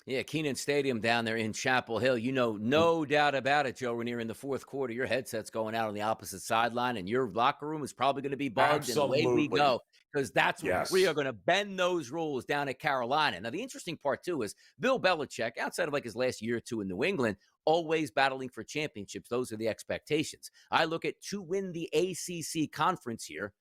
Yeah, Kenan Stadium down there in Chapel Hill. No doubt about it, Joe Raineri, in the fourth quarter, your headset's going out on the opposite sideline, and your locker room is probably going to be bugged. Absolutely. And away we go, because that's what we are going to bend those rules down at Carolina. Now, the interesting part, too, is Bill Belichick, outside of like his last year or two in New England, always battling for championships. Those are the expectations. I look at to win the ACC conference here,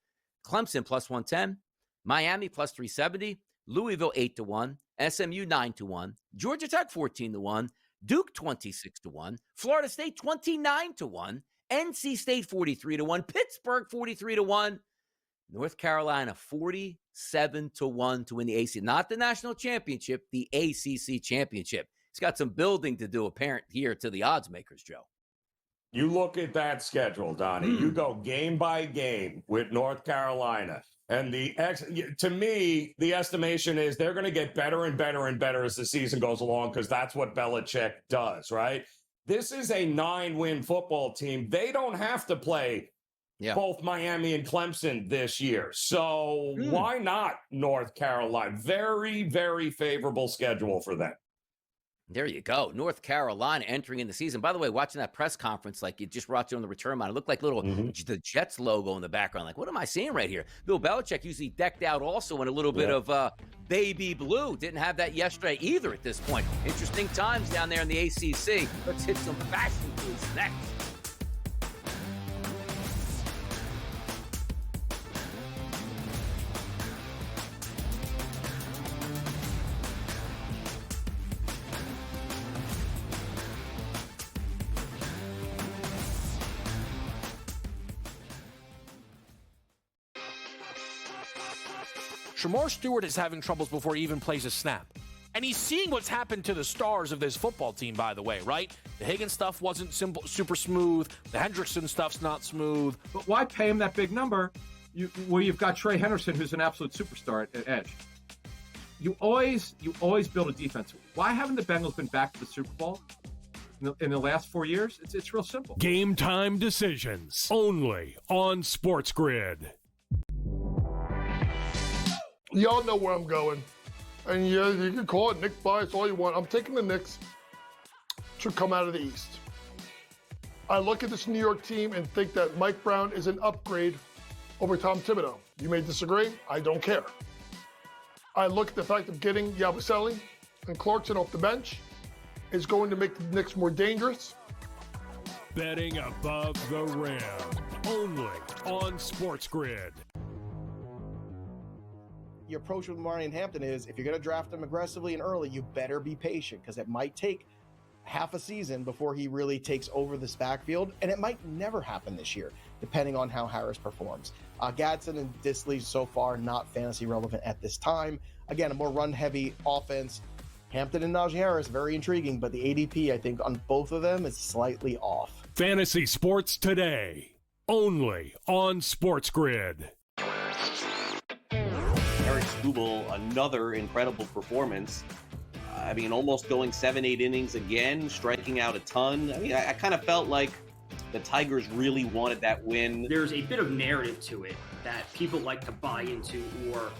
Clemson plus 110, Miami plus 370, Louisville 8-1, SMU 9-1, Georgia Tech 14-1, Duke 26-1, Florida State 29-1, NC State 43-1, Pittsburgh 43-1, North Carolina 47-1 to win the ACC, not the national championship, the ACC championship. He's got some building to do, apparent here to the odds makers, Joe. You look at that schedule, Donnie. You go game by game with North Carolina. And to me, the estimation is they're going to get better and better and better as the season goes along, because that's what Belichick does, right? This is a 9-win football team. They don't have to play both Miami and Clemson this year. So why not North Carolina? Very, very favorable schedule for them. There you go. North Carolina entering in the season. By the way, watching that press conference, like you just watched it on the return line, it looked like little the Jets logo in the background. Like, what am I seeing right here? Bill Belichick usually decked out also in a little bit of baby blue. Didn't have that yesterday either at this point. Interesting times down there in the ACC. Let's hit some fashion news next. Shamar Stewart is having troubles before he even plays a snap. And he's seeing what's happened to the stars of this football team, by the way, right? The Higgins stuff wasn't super smooth. The Hendrickson stuff's not smooth. But why pay him that big number where you've got Trey Henderson, who's an absolute superstar at edge? You always build a defense. Why haven't the Bengals been back to the Super Bowl in the last 4 years? It's real simple. Game time decisions only on SportsGrid. Y'all know where I'm going. And yeah, you can call it Nick bias all you want. I'm taking the Knicks to come out of the East. I look at this New York team and think that Mike Brown is an upgrade over Tom Thibodeau. You may disagree. I don't care. I look at the fact of getting Yabusele and Clarkson off the bench is going to make the Knicks more dangerous. Betting above the rim only on SportsGrid. Your approach with Marnie and Hampton is if you're going to draft him aggressively and early, you better be patient because it might take half a season before he really takes over this backfield, and it might never happen this year, depending on how Harris performs. Gadsden and Disley so far not fantasy relevant at this time. Again, a more run-heavy offense. Hampton and Najee Harris, very intriguing, but the ADP, I think, on both of them is slightly off. Fantasy Sports Today, only on SportsGrid. Eric Skubal, another incredible performance. I mean, almost going 7-8 innings again, striking out a ton. I mean, I kind of felt like the Tigers really wanted that win. There's a bit of narrative to it that people like to buy into, or,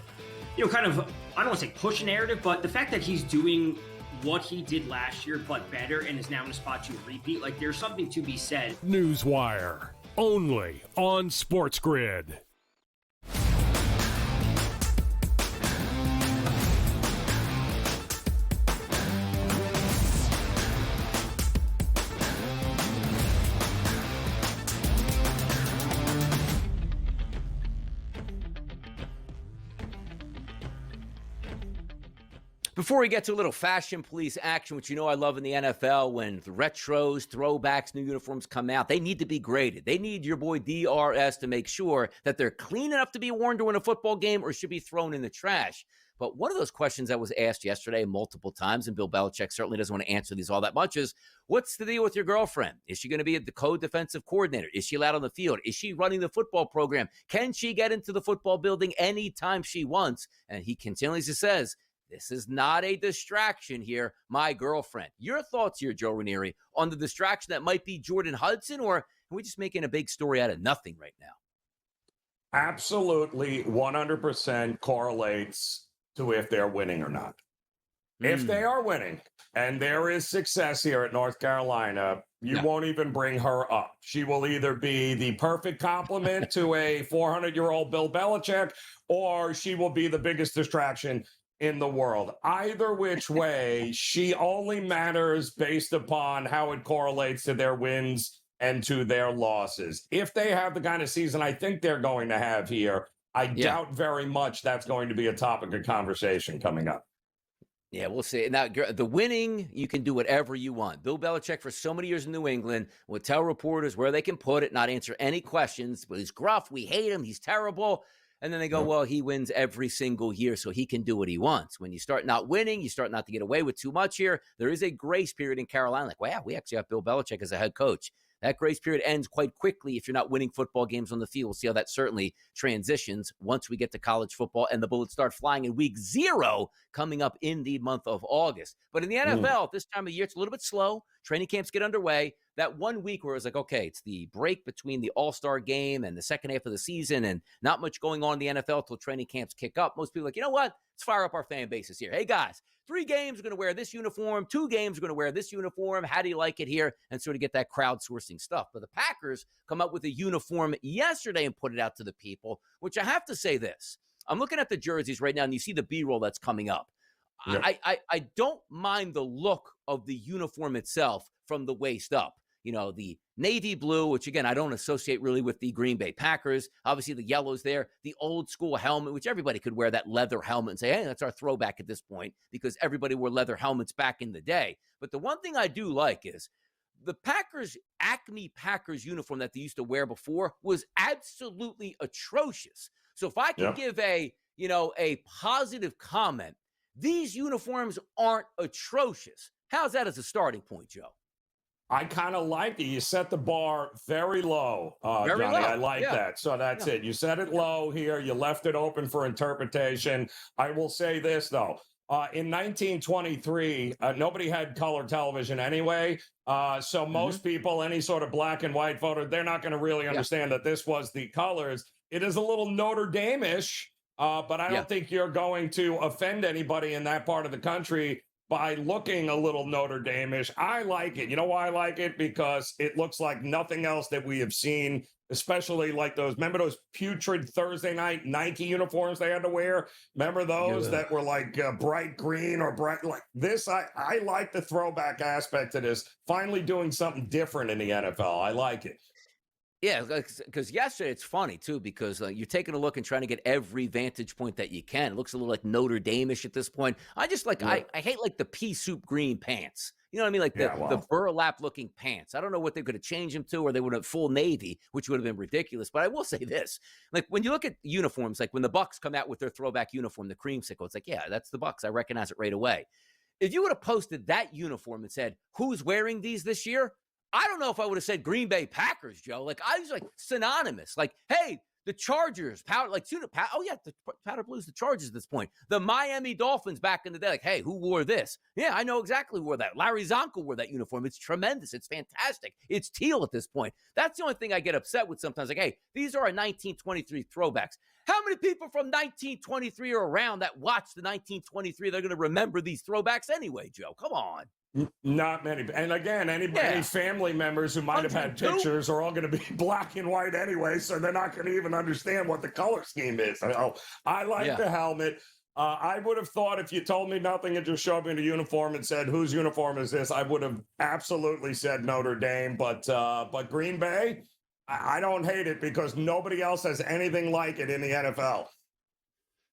you know, kind of, I don't want to say push a narrative, but the fact that he's doing what he did last year, but better, and is now in a spot to repeat, like there's something to be said. Newswire, only on SportsGrid. Before we get to a little fashion police action, which you know I love in the NFL, when the retros, throwbacks, new uniforms come out, they need to be graded. They need your boy DRS to make sure that they're clean enough to be worn during a football game or should be thrown in the trash. But one of those questions that was asked yesterday multiple times, and Bill Belichick certainly doesn't want to answer these all that much, is what's the deal with your girlfriend? Is she going to be the co-defensive coordinator? Is she allowed on the field? Is she running the football program? Can she get into the football building anytime she wants? And he continuously says, this is not a distraction here, my girlfriend. Your thoughts here, Joe Raineri, on the distraction that might be Jordan Hudson, or are we just making a big story out of nothing right now? Absolutely 100% correlates to if they're winning or not. If they are winning and there is success here at North Carolina, you won't even bring her up. She will either be the perfect complement to a 400-year-old Bill Belichick, or she will be the biggest distraction in the world. Either which way, she only matters based upon how it correlates to their wins and to their losses. If they have the kind of season I think they're going to have here, I doubt very much that's going to be a topic of conversation coming up. Yeah, we'll see. Now, the winning, you can do whatever you want. Bill Belichick, for so many years in New England, would tell reporters where they can put it, not answer any questions. But he's gruff. We hate him. He's terrible. And then they go, well, he wins every single year, so he can do what he wants. When you start not winning, you start not to get away with too much here. There is a grace period in Carolina. Like, wow, we actually have Bill Belichick as a head coach. That grace period ends quite quickly if you're not winning football games on the field. We'll see how that certainly transitions once we get to college football and the bullets start flying in week 0 coming up in the month of August. But in the NFL, this time of year, it's a little bit slow. Training camps get underway. That 1 week where it was like, okay, it's the break between the All-Star game and the second half of the season and not much going on in the NFL until training camps kick up. Most people are like, you know what? Let's fire up our fan bases here. Hey, guys, 3 games are going to wear this uniform. 2 games are going to wear this uniform. How do you like it here? And sort of get that crowdsourcing stuff. But the Packers come up with a uniform yesterday and put it out to the people, which I have to say this. I'm looking at the jerseys right now, and you see the B-roll that's coming up. Yeah. I don't mind the look of the uniform itself from the waist up. You know, the navy blue, which, again, I don't associate really with the Green Bay Packers. Obviously, the yellow's there. The old school helmet, which everybody could wear that leather helmet and say, hey, that's our throwback at this point because everybody wore leather helmets back in the day. But the one thing I do like is the Packers, Acme Packers uniform that they used to wear before was absolutely atrocious. So if I can give a positive comment, these uniforms aren't atrocious. How's that as a starting point, Joe? I kind of like it. You set the bar very low, Johnny. Low. I like that. So that's it. You set it low here. You left it open for interpretation. I will say this, though. In 1923, nobody had color television anyway. So most people, any sort of black and white photo, they're not going to really understand that this was the colors. It is a little Notre Dame-ish, but I don't think you're going to offend anybody in that part of the country by looking a little Notre Dame-ish. I like it. You know why I like it? Because it looks like nothing else that we have seen, especially like remember those putrid Thursday night Nike uniforms they had to wear? Remember those that were like bright green or bright like this? I like the throwback aspect of this. Finally doing something different in the NFL. I like it. Yeah, because yesterday it's funny, too, because you're taking a look and trying to get every vantage point that you can. It looks a little like Notre Dame-ish at this point. I just like, I hate like the pea soup green pants. You know what I mean? Like the burlap-looking pants. I don't know what they're going to change them to, or they would have full navy, which would have been ridiculous. But I will say this. Like, when you look at uniforms, like when the Bucs come out with their throwback uniform, the creamsicle, it's like, yeah, that's the Bucs. I recognize it right away. If you would have posted that uniform and said, who's wearing these this year? I don't know if I would have said Green Bay Packers, Joe. Like, I was like synonymous. Like, hey, the Chargers, powder blues, the Chargers at this point. The Miami Dolphins back in the day. Like, hey, who wore this? Yeah, I know exactly who wore that. Larry Zonko wore that uniform. It's tremendous. It's fantastic. It's teal at this point. That's the only thing I get upset with sometimes. Like, hey, these are our 1923 throwbacks. How many people from 1923 are around that watched the 1923? They're going to remember these throwbacks anyway, Joe. Come on. Not many. And again, any family members who might have had pictures are all going to be black and white anyway, so they're not going to even understand what the color scheme is. I like the helmet. I would have thought if you told me nothing and just showed me the uniform and said, whose uniform is this? I would have absolutely said Notre Dame. But Green Bay, I don't hate it because nobody else has anything like it in the NFL.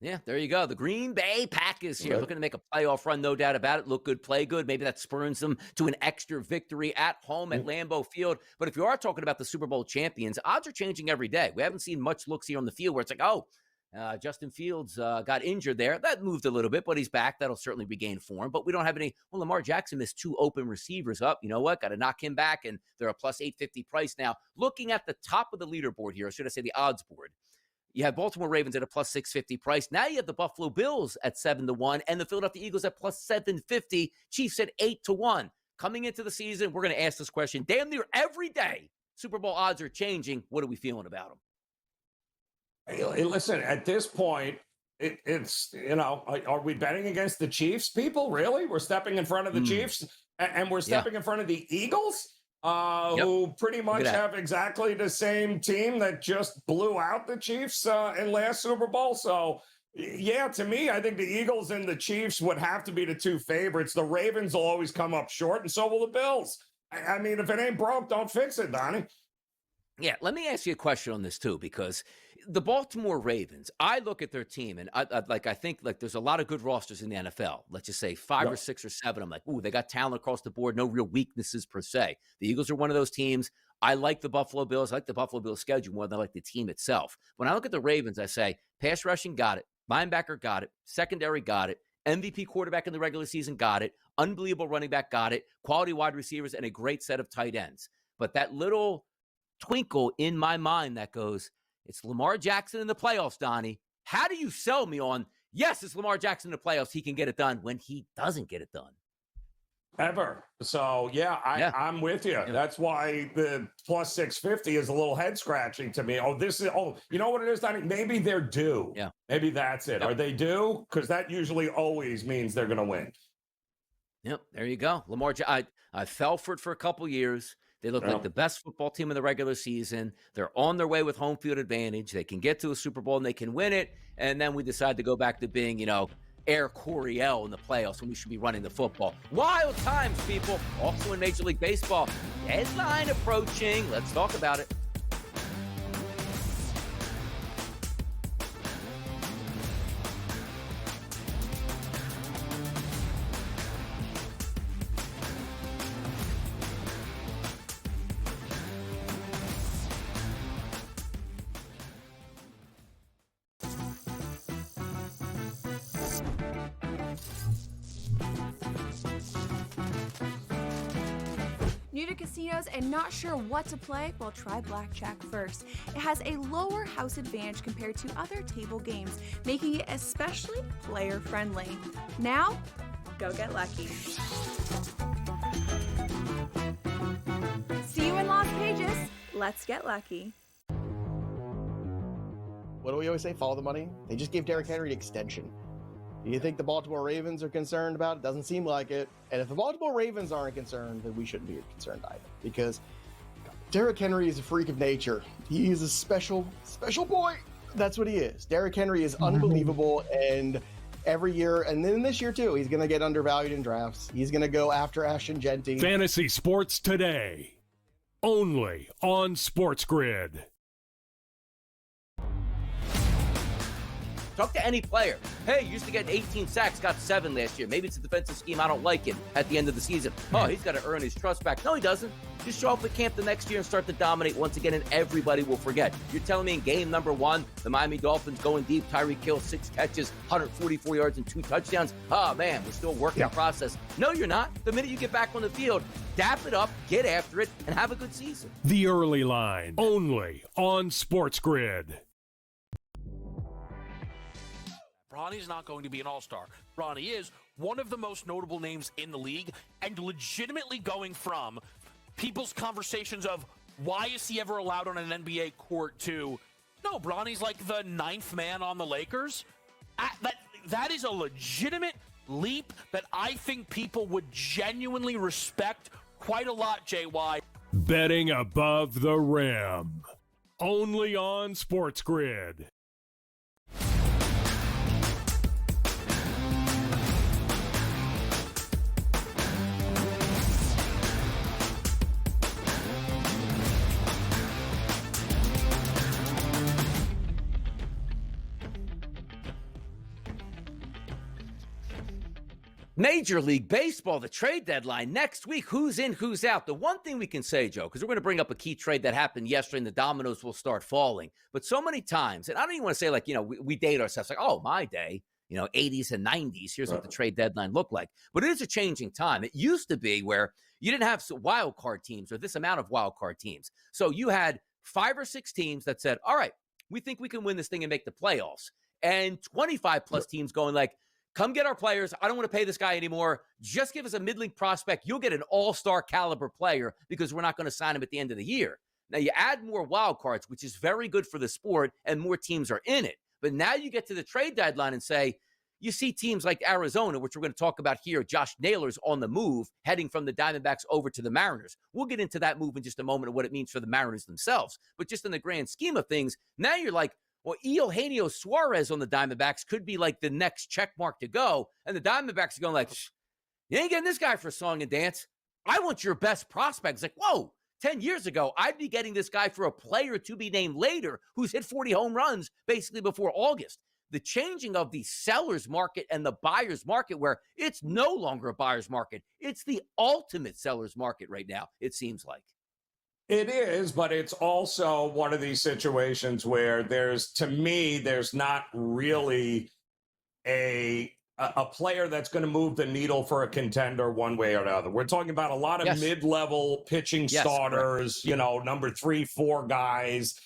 Yeah, there you go. The Green Bay Packers here looking to make a playoff run, no doubt about it. Look good, play good. Maybe that spurns them to an extra victory at home at Lambeau Field. But if you are talking about the Super Bowl champions, odds are changing every day. We haven't seen much looks here on the field where it's like, Justin Fields got injured there. That moved a little bit, but he's back. That'll certainly regain form. But we don't have any. Well, Lamar Jackson missed 2 open receivers up. You know what? Got to knock him back, and they're a plus 850 price now. Looking at the top of the leaderboard here, or should I say the odds board, you have Baltimore Ravens at a plus 650 price. Now you have the Buffalo Bills at 7-1 and the Philadelphia Eagles at plus 750. Chiefs at 8-1. Coming into the season, we're going to ask this question damn near every day. Super Bowl odds are changing. What are we feeling about them? Hey, listen, at this point, it's are we betting against the Chiefs, people? Really? We're stepping in front of the Chiefs and we're stepping in front of the Eagles? Who pretty much have exactly the same team that just blew out the Chiefs in last Super Bowl. So, yeah, to me, I think the Eagles and the Chiefs would have to be the 2 favorites. The Ravens will always come up short, and so will the Bills. I mean, if it ain't broke, don't fix it, Donnie. Yeah, let me ask you a question on this, too, because the Baltimore Ravens, I look at their team, and I think there's a lot of good rosters in the NFL. Let's just say 5 or 6 or 7. I'm like, ooh, they got talent across the board, no real weaknesses per se. The Eagles are one of those teams. I like the Buffalo Bills. I like the Buffalo Bills schedule more than I like the team itself. When I look at the Ravens, I say, pass rushing, got it. Linebacker, got it. Secondary, got it. MVP quarterback in the regular season, got it. Unbelievable running back, got it. Quality wide receivers, and a great set of tight ends. But that little twinkle in my mind that goes, it's Lamar Jackson in the playoffs, Donnie. How do you sell me on, yes, it's Lamar Jackson in the playoffs, he can get it done when he doesn't get it done? ever. So I'm with you. Yeah. That's why the plus 650 is a little head scratching to me. You know what it is, Donnie? Maybe they're due. Yeah. Maybe that's it. Yep. Are they due? Because that usually always means they're going to win. Yep, there you go. I fell for it for a couple years. They look like the best football team in the regular season. They're on their way with home field advantage. They can get to a Super Bowl and they can win it. And then we decide to go back to being, Air Coryell in the playoffs when we should be running the football. Wild times, people. Also in Major League Baseball. Deadline approaching. Let's talk about it. New to casinos and not sure what to play? Well, try blackjack first. It has a lower house advantage compared to other table games, making it especially player-friendly. Now, go get lucky. See you in Las Vegas. Let's get lucky. What do we always say? Follow the money. They just gave Derrick Henry an extension. Do you think the Baltimore Ravens are concerned about it? Doesn't seem like it. And if the Baltimore Ravens aren't concerned, then we shouldn't be concerned either. Because Derrick Henry is a freak of nature. He is a special boy. That's what he is. Derrick Henry is unbelievable. And every year, and then this year too, he's going to get undervalued in drafts. He's going to go after Ashton Genty. Fantasy Sports Today. Only on SportsGrid. Talk to any player. Hey, used to get 18 sacks, got 7 last year. Maybe it's a defensive scheme. I don't like it at the end of the season. Oh, he's got to earn his trust back. No, he doesn't. Just show up at camp the next year and start to dominate once again, and everybody will forget. You're telling me in game number 1, the Miami Dolphins going deep, Tyreek Hill, 6 catches, 144 yards, and 2 touchdowns. Oh, man, we're still working the process. No, you're not. The minute you get back on the field, dap it up, get after it, and have a good season. The Early Line. Only on SportsGrid. Bronny's not going to be an all-star. Bronny is one of the most notable names in the league and legitimately going from people's conversations of why is he ever allowed on an NBA court to, no, Bronny's like the 9th man on the Lakers. That is a legitimate leap that I think people would genuinely respect quite a lot, JY. Betting above the rim. Only on SportsGrid. Major League Baseball, the trade deadline next week. Who's in, who's out? The one thing we can say, Joe, because we're going to bring up a key trade that happened yesterday and the dominoes will start falling. But so many times, and I don't even want to say like, we date ourselves like, oh, my day, 80s and 90s. Here's what the trade deadline looked like. But it is a changing time. It used to be where you didn't have wild card teams or this amount of wild card teams. So you had 5 or 6 teams that said, all right, we think we can win this thing and make the playoffs. And 25 plus teams going like, come get our players. I don't want to pay this guy anymore. Just give us a mid-league prospect. You'll get an all-star caliber player because we're not going to sign him at the end of the year. Now, you add more wild cards, which is very good for the sport, and more teams are in it. But now you get to the trade deadline and say, you see teams like Arizona, which we're going to talk about here. Josh Naylor's on the move, heading from the Diamondbacks over to the Mariners. We'll get into that move in just a moment of what it means for the Mariners themselves. But just in the grand scheme of things, now you're like, well, Eugenio Suarez on the Diamondbacks could be like the next check mark to go. And the Diamondbacks are going like, you ain't getting this guy for a song and dance. I want your best prospect. It's like, whoa, 10 years ago, I'd be getting this guy for a player to be named later who's hit 40 home runs basically before August. The changing of the seller's market and the buyer's market where it's no longer a buyer's market. It's the ultimate seller's market right now, it seems like. It is, but it's also one of these situations where there's not really a player that's going to move the needle for a contender one way or another. We're talking about a lot of mid-level pitching starters, number 3, 4 guys.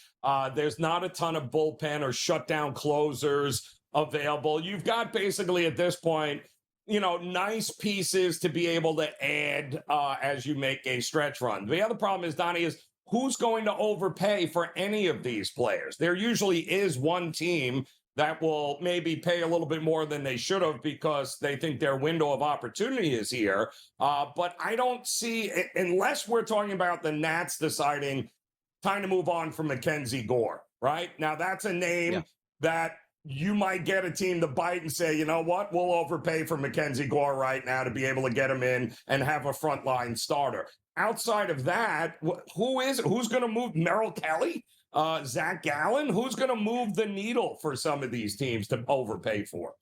There's not a ton of bullpen or shutdown closers available. You've got basically at this point, nice pieces to be able to add as you make a stretch run. The other problem is, Donnie, is who's going to overpay for any of these players? There usually is one team that will maybe pay a little bit more than they should have because they think their window of opportunity is here. But I don't see, unless we're talking about the Nats deciding time to move on from Mackenzie Gore, right? Now, that's a name that you might get a team to bite and say, you know what, we'll overpay for Mackenzie Gore right now to be able to get him in and have a frontline starter. Outside of that, who's going to move? Merrill Kelly? Zach Gallen? Who's going to move the needle for some of these teams to overpay for?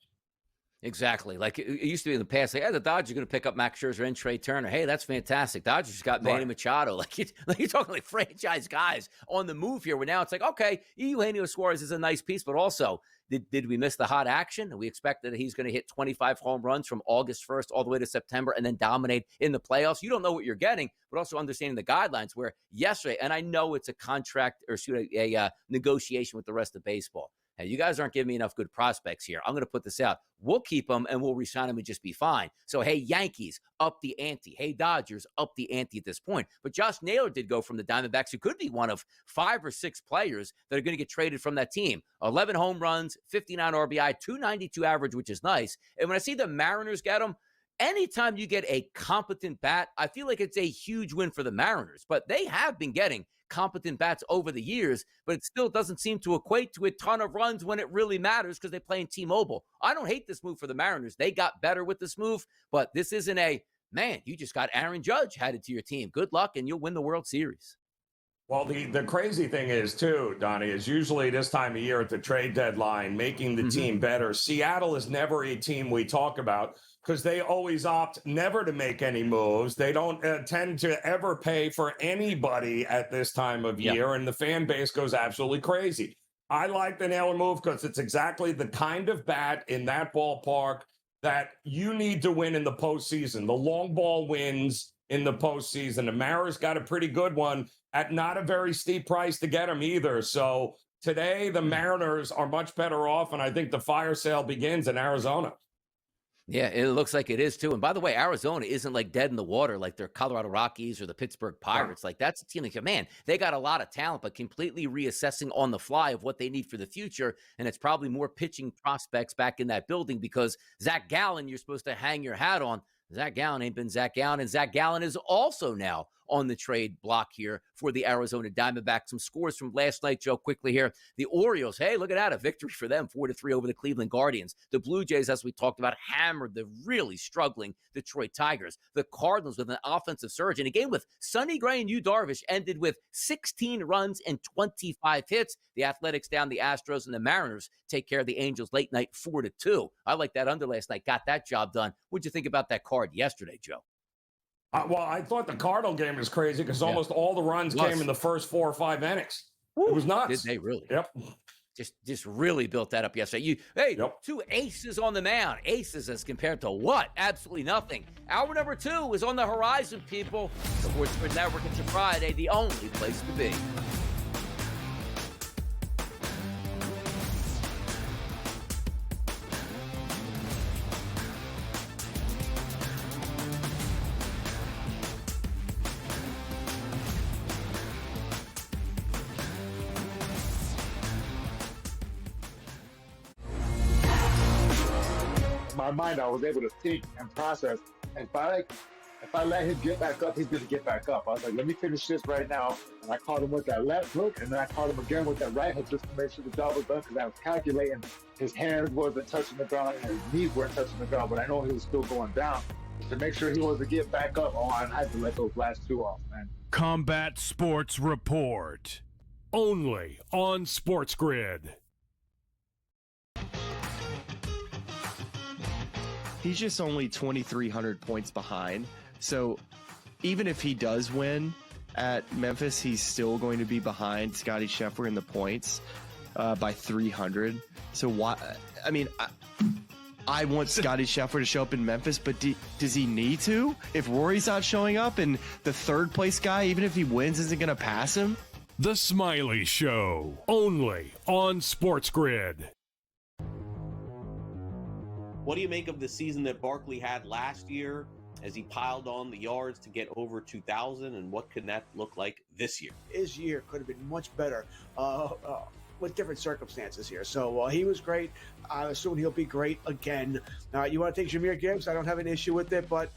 Exactly. Like it used to be in the past, like, the Dodgers are going to pick up Max Scherzer and Trey Turner. Hey, that's fantastic. Dodgers just got Manny Machado. Like you're talking like franchise guys on the move here. Where now it's like, okay, Eugenio Suarez is a nice piece, but also did we miss the hot action? We expected that he's going to hit 25 home runs from August 1st all the way to September and then dominate in the playoffs. You don't know what you're getting, but also understanding the guidelines where yesterday, and I know it's a contract or a negotiation with the rest of baseball. Hey, you guys aren't giving me enough good prospects here. I'm going to put this out. We'll keep them and we'll re-sign them and just be fine. So, hey, Yankees, up the ante. Hey, Dodgers, up the ante at this point. But Josh Naylor did go from the Diamondbacks, who could be one of 5 or 6 players that are going to get traded from that team. 11 home runs, 59 RBI, 292 average, which is nice. And when I see the Mariners get him, anytime you get a competent bat, I feel like it's a huge win for the Mariners. But they have been getting competent bats over the years, but it still doesn't seem to equate to a ton of runs when it really matters because they play in T-Mobile. I don't hate this move for the Mariners. They got better with this move, but this isn't man, you just got Aaron Judge added to your team. Good luck, and you'll win the World Series. Well, the crazy thing is, too, Donnie, is usually this time of year at the trade deadline, making the team better. Seattle is never a team we talk about because they always opt never to make any moves. They don't tend to ever pay for anybody at this time of year, and the fan base goes absolutely crazy. I like the Naylor move because it's exactly the kind of bat in that ballpark that you need to win in the postseason. The long ball wins in the postseason. The Mariners got a pretty good one at not a very steep price to get him either. So today, the Mariners are much better off, and I think the fire sale begins in Arizona. Yeah, it looks like it is, too. And by the way, Arizona isn't like dead in the water like the Colorado Rockies or the Pittsburgh Pirates. Like that's a team like, man, they got a lot of talent, but completely reassessing on the fly of what they need for the future. And it's probably more pitching prospects back in that building because Zach Gallen, you're supposed to hang your hat on. Zach Gallen ain't been Zach Gallen, and Zach Gallen is also now on the trade block here for the Arizona Diamondbacks. Some scores from last night, Joe, quickly here. The Orioles, hey, look at that, a victory for them, 4-3 over the Cleveland Guardians. The Blue Jays, as we talked about, hammered the really struggling Detroit Tigers. The Cardinals with an offensive surge. And a game with Sonny Gray and Yu Darvish ended with 16 runs and 25 hits. The Athletics down the Astros, and the Mariners take care of the Angels late night 4-2. I like that under last night. Got that job done. What'd you think about that card yesterday, Joe? Well, I thought the Cardinal game was crazy because almost all the runs came in the first 4 or 5 innings. It was nuts. Did they really? Yep. Just really built that up yesterday. Two aces on the mound. Aces as compared to what? Absolutely nothing. Hour number 2 is on the horizon, people. SportsGrid Network, it's a Friday, the only place to be. My mind, I was able to think and process. And if I let him get back up, he's going to get back up. I was like, let me finish this right now. And I caught him with that left hook, and then I caught him again with that right hook just to make sure the job was done because I was calculating his hands wasn't touching the ground and his knees weren't touching the ground, but I know he was still going down. To make sure he wasn't getting back up, I had to let those last 2 off, man. Combat Sports Report. Only on SportsGrid. He's just only 2,300 points behind. So even if he does win at Memphis, he's still going to be behind Scotty Scheffler in the points by 300. So why? I mean, I want Scotty Scheffler to show up in Memphis, but does he need to? If Rory's not showing up and the third place guy, even if he wins, isn't going to pass him? The Smiley Show, only on SportsGrid. What do you make of the season that Barkley had last year as he piled on the yards to get over 2,000, and what can that look like this year? His year could have been much better with different circumstances here. So he was great. I assume he'll be great again. You want to take Jahmyr Gibbs? I don't have an issue with it, but,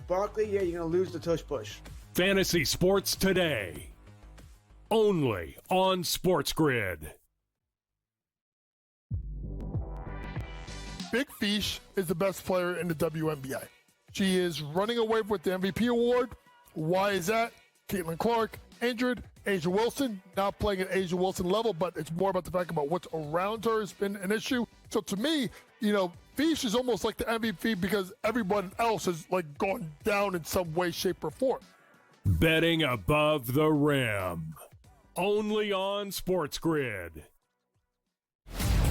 Barkley, yeah, you're going to lose the tush push. Fantasy Sports Today, only on SportsGrid. Big Fish is the best player in the WNBA. She is running away with the MVP award. Why is that? Caitlin Clark, injured. Asia Wilson, not playing at Asia Wilson level, but it's more about the fact about what's around her has been an issue. So to me, Fish is almost like the MVP because everyone else has gone down in some way, shape, or form. Betting above the rim, only on SportsGrid.